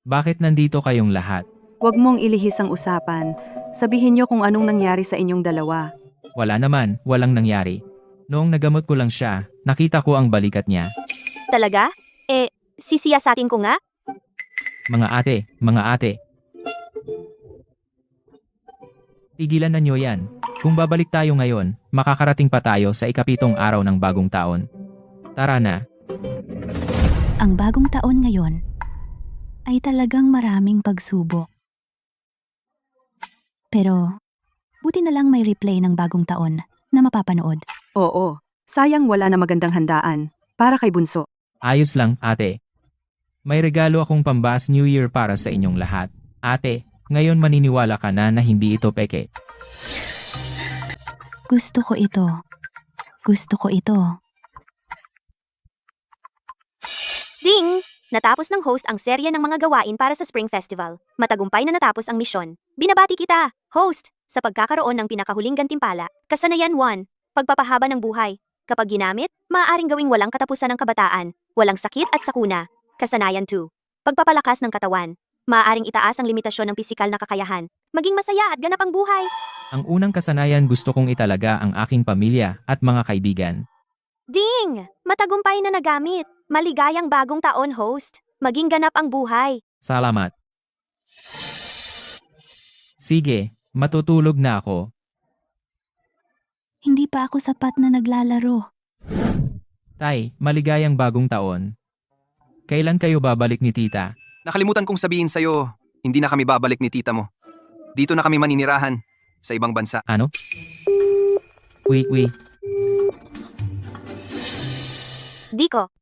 Bakit nandito kayong lahat? Huwag mong ilihis ang usapan. Sabihin niyo kung anong nangyari sa inyong dalawa. Wala naman, walang nangyari. Noong nagamot ko lang siya, nakita ko ang balikat niya. Talaga? Sisiyasatin ko nga? Mga ate. Tigilan na niyo yan. Kung babalik tayo ngayon, makakarating pa tayo sa ikapitong araw ng bagong taon. Tara na. Ang bagong taon ngayon ay talagang maraming pagsubok. Pero, buti na lang may replay ng bagong taon na mapapanood. Oo, sayang wala na magandang handaan. Para kay Bunso. Ayos lang, ate. May regalo akong pambas New Year para sa inyong lahat. Ate, ngayon maniniwala ka na hindi ito peke. Gusto ko ito. Gusto ko ito. Ding! Natapos ng host ang serye ng mga gawain para sa Spring Festival. Matagumpay na natapos ang misyon. Binabati kita, host, sa pagkakaroon ng pinakahuling gantimpala. Kasanayan 1. Pagpapahaba ng buhay. Kapag ginamit, maaaring gawing walang katapusan ng kabataan, walang sakit at sakuna. Kasanayan 2. Pagpapalakas ng katawan. Maaaring itaas ang limitasyon ng pisikal na kakayahan. Maging masaya at ganap ang buhay. Ang unang kasanayan gusto kong italaga ang aking pamilya at mga kaibigan. Ding! Matagumpay na nagamit. Maligayang bagong taon, host. Maging ganap ang buhay. Salamat. Sige, matutulog na ako. Hindi pa ako sapat na naglalaro. Tay, maligayang bagong taon. Kailan kayo babalik ni tita? Nakalimutan kong sabihin sa'yo, hindi na kami babalik ni tita mo. Dito na kami maninirahan, sa ibang bansa. Ano? Uy. Diko,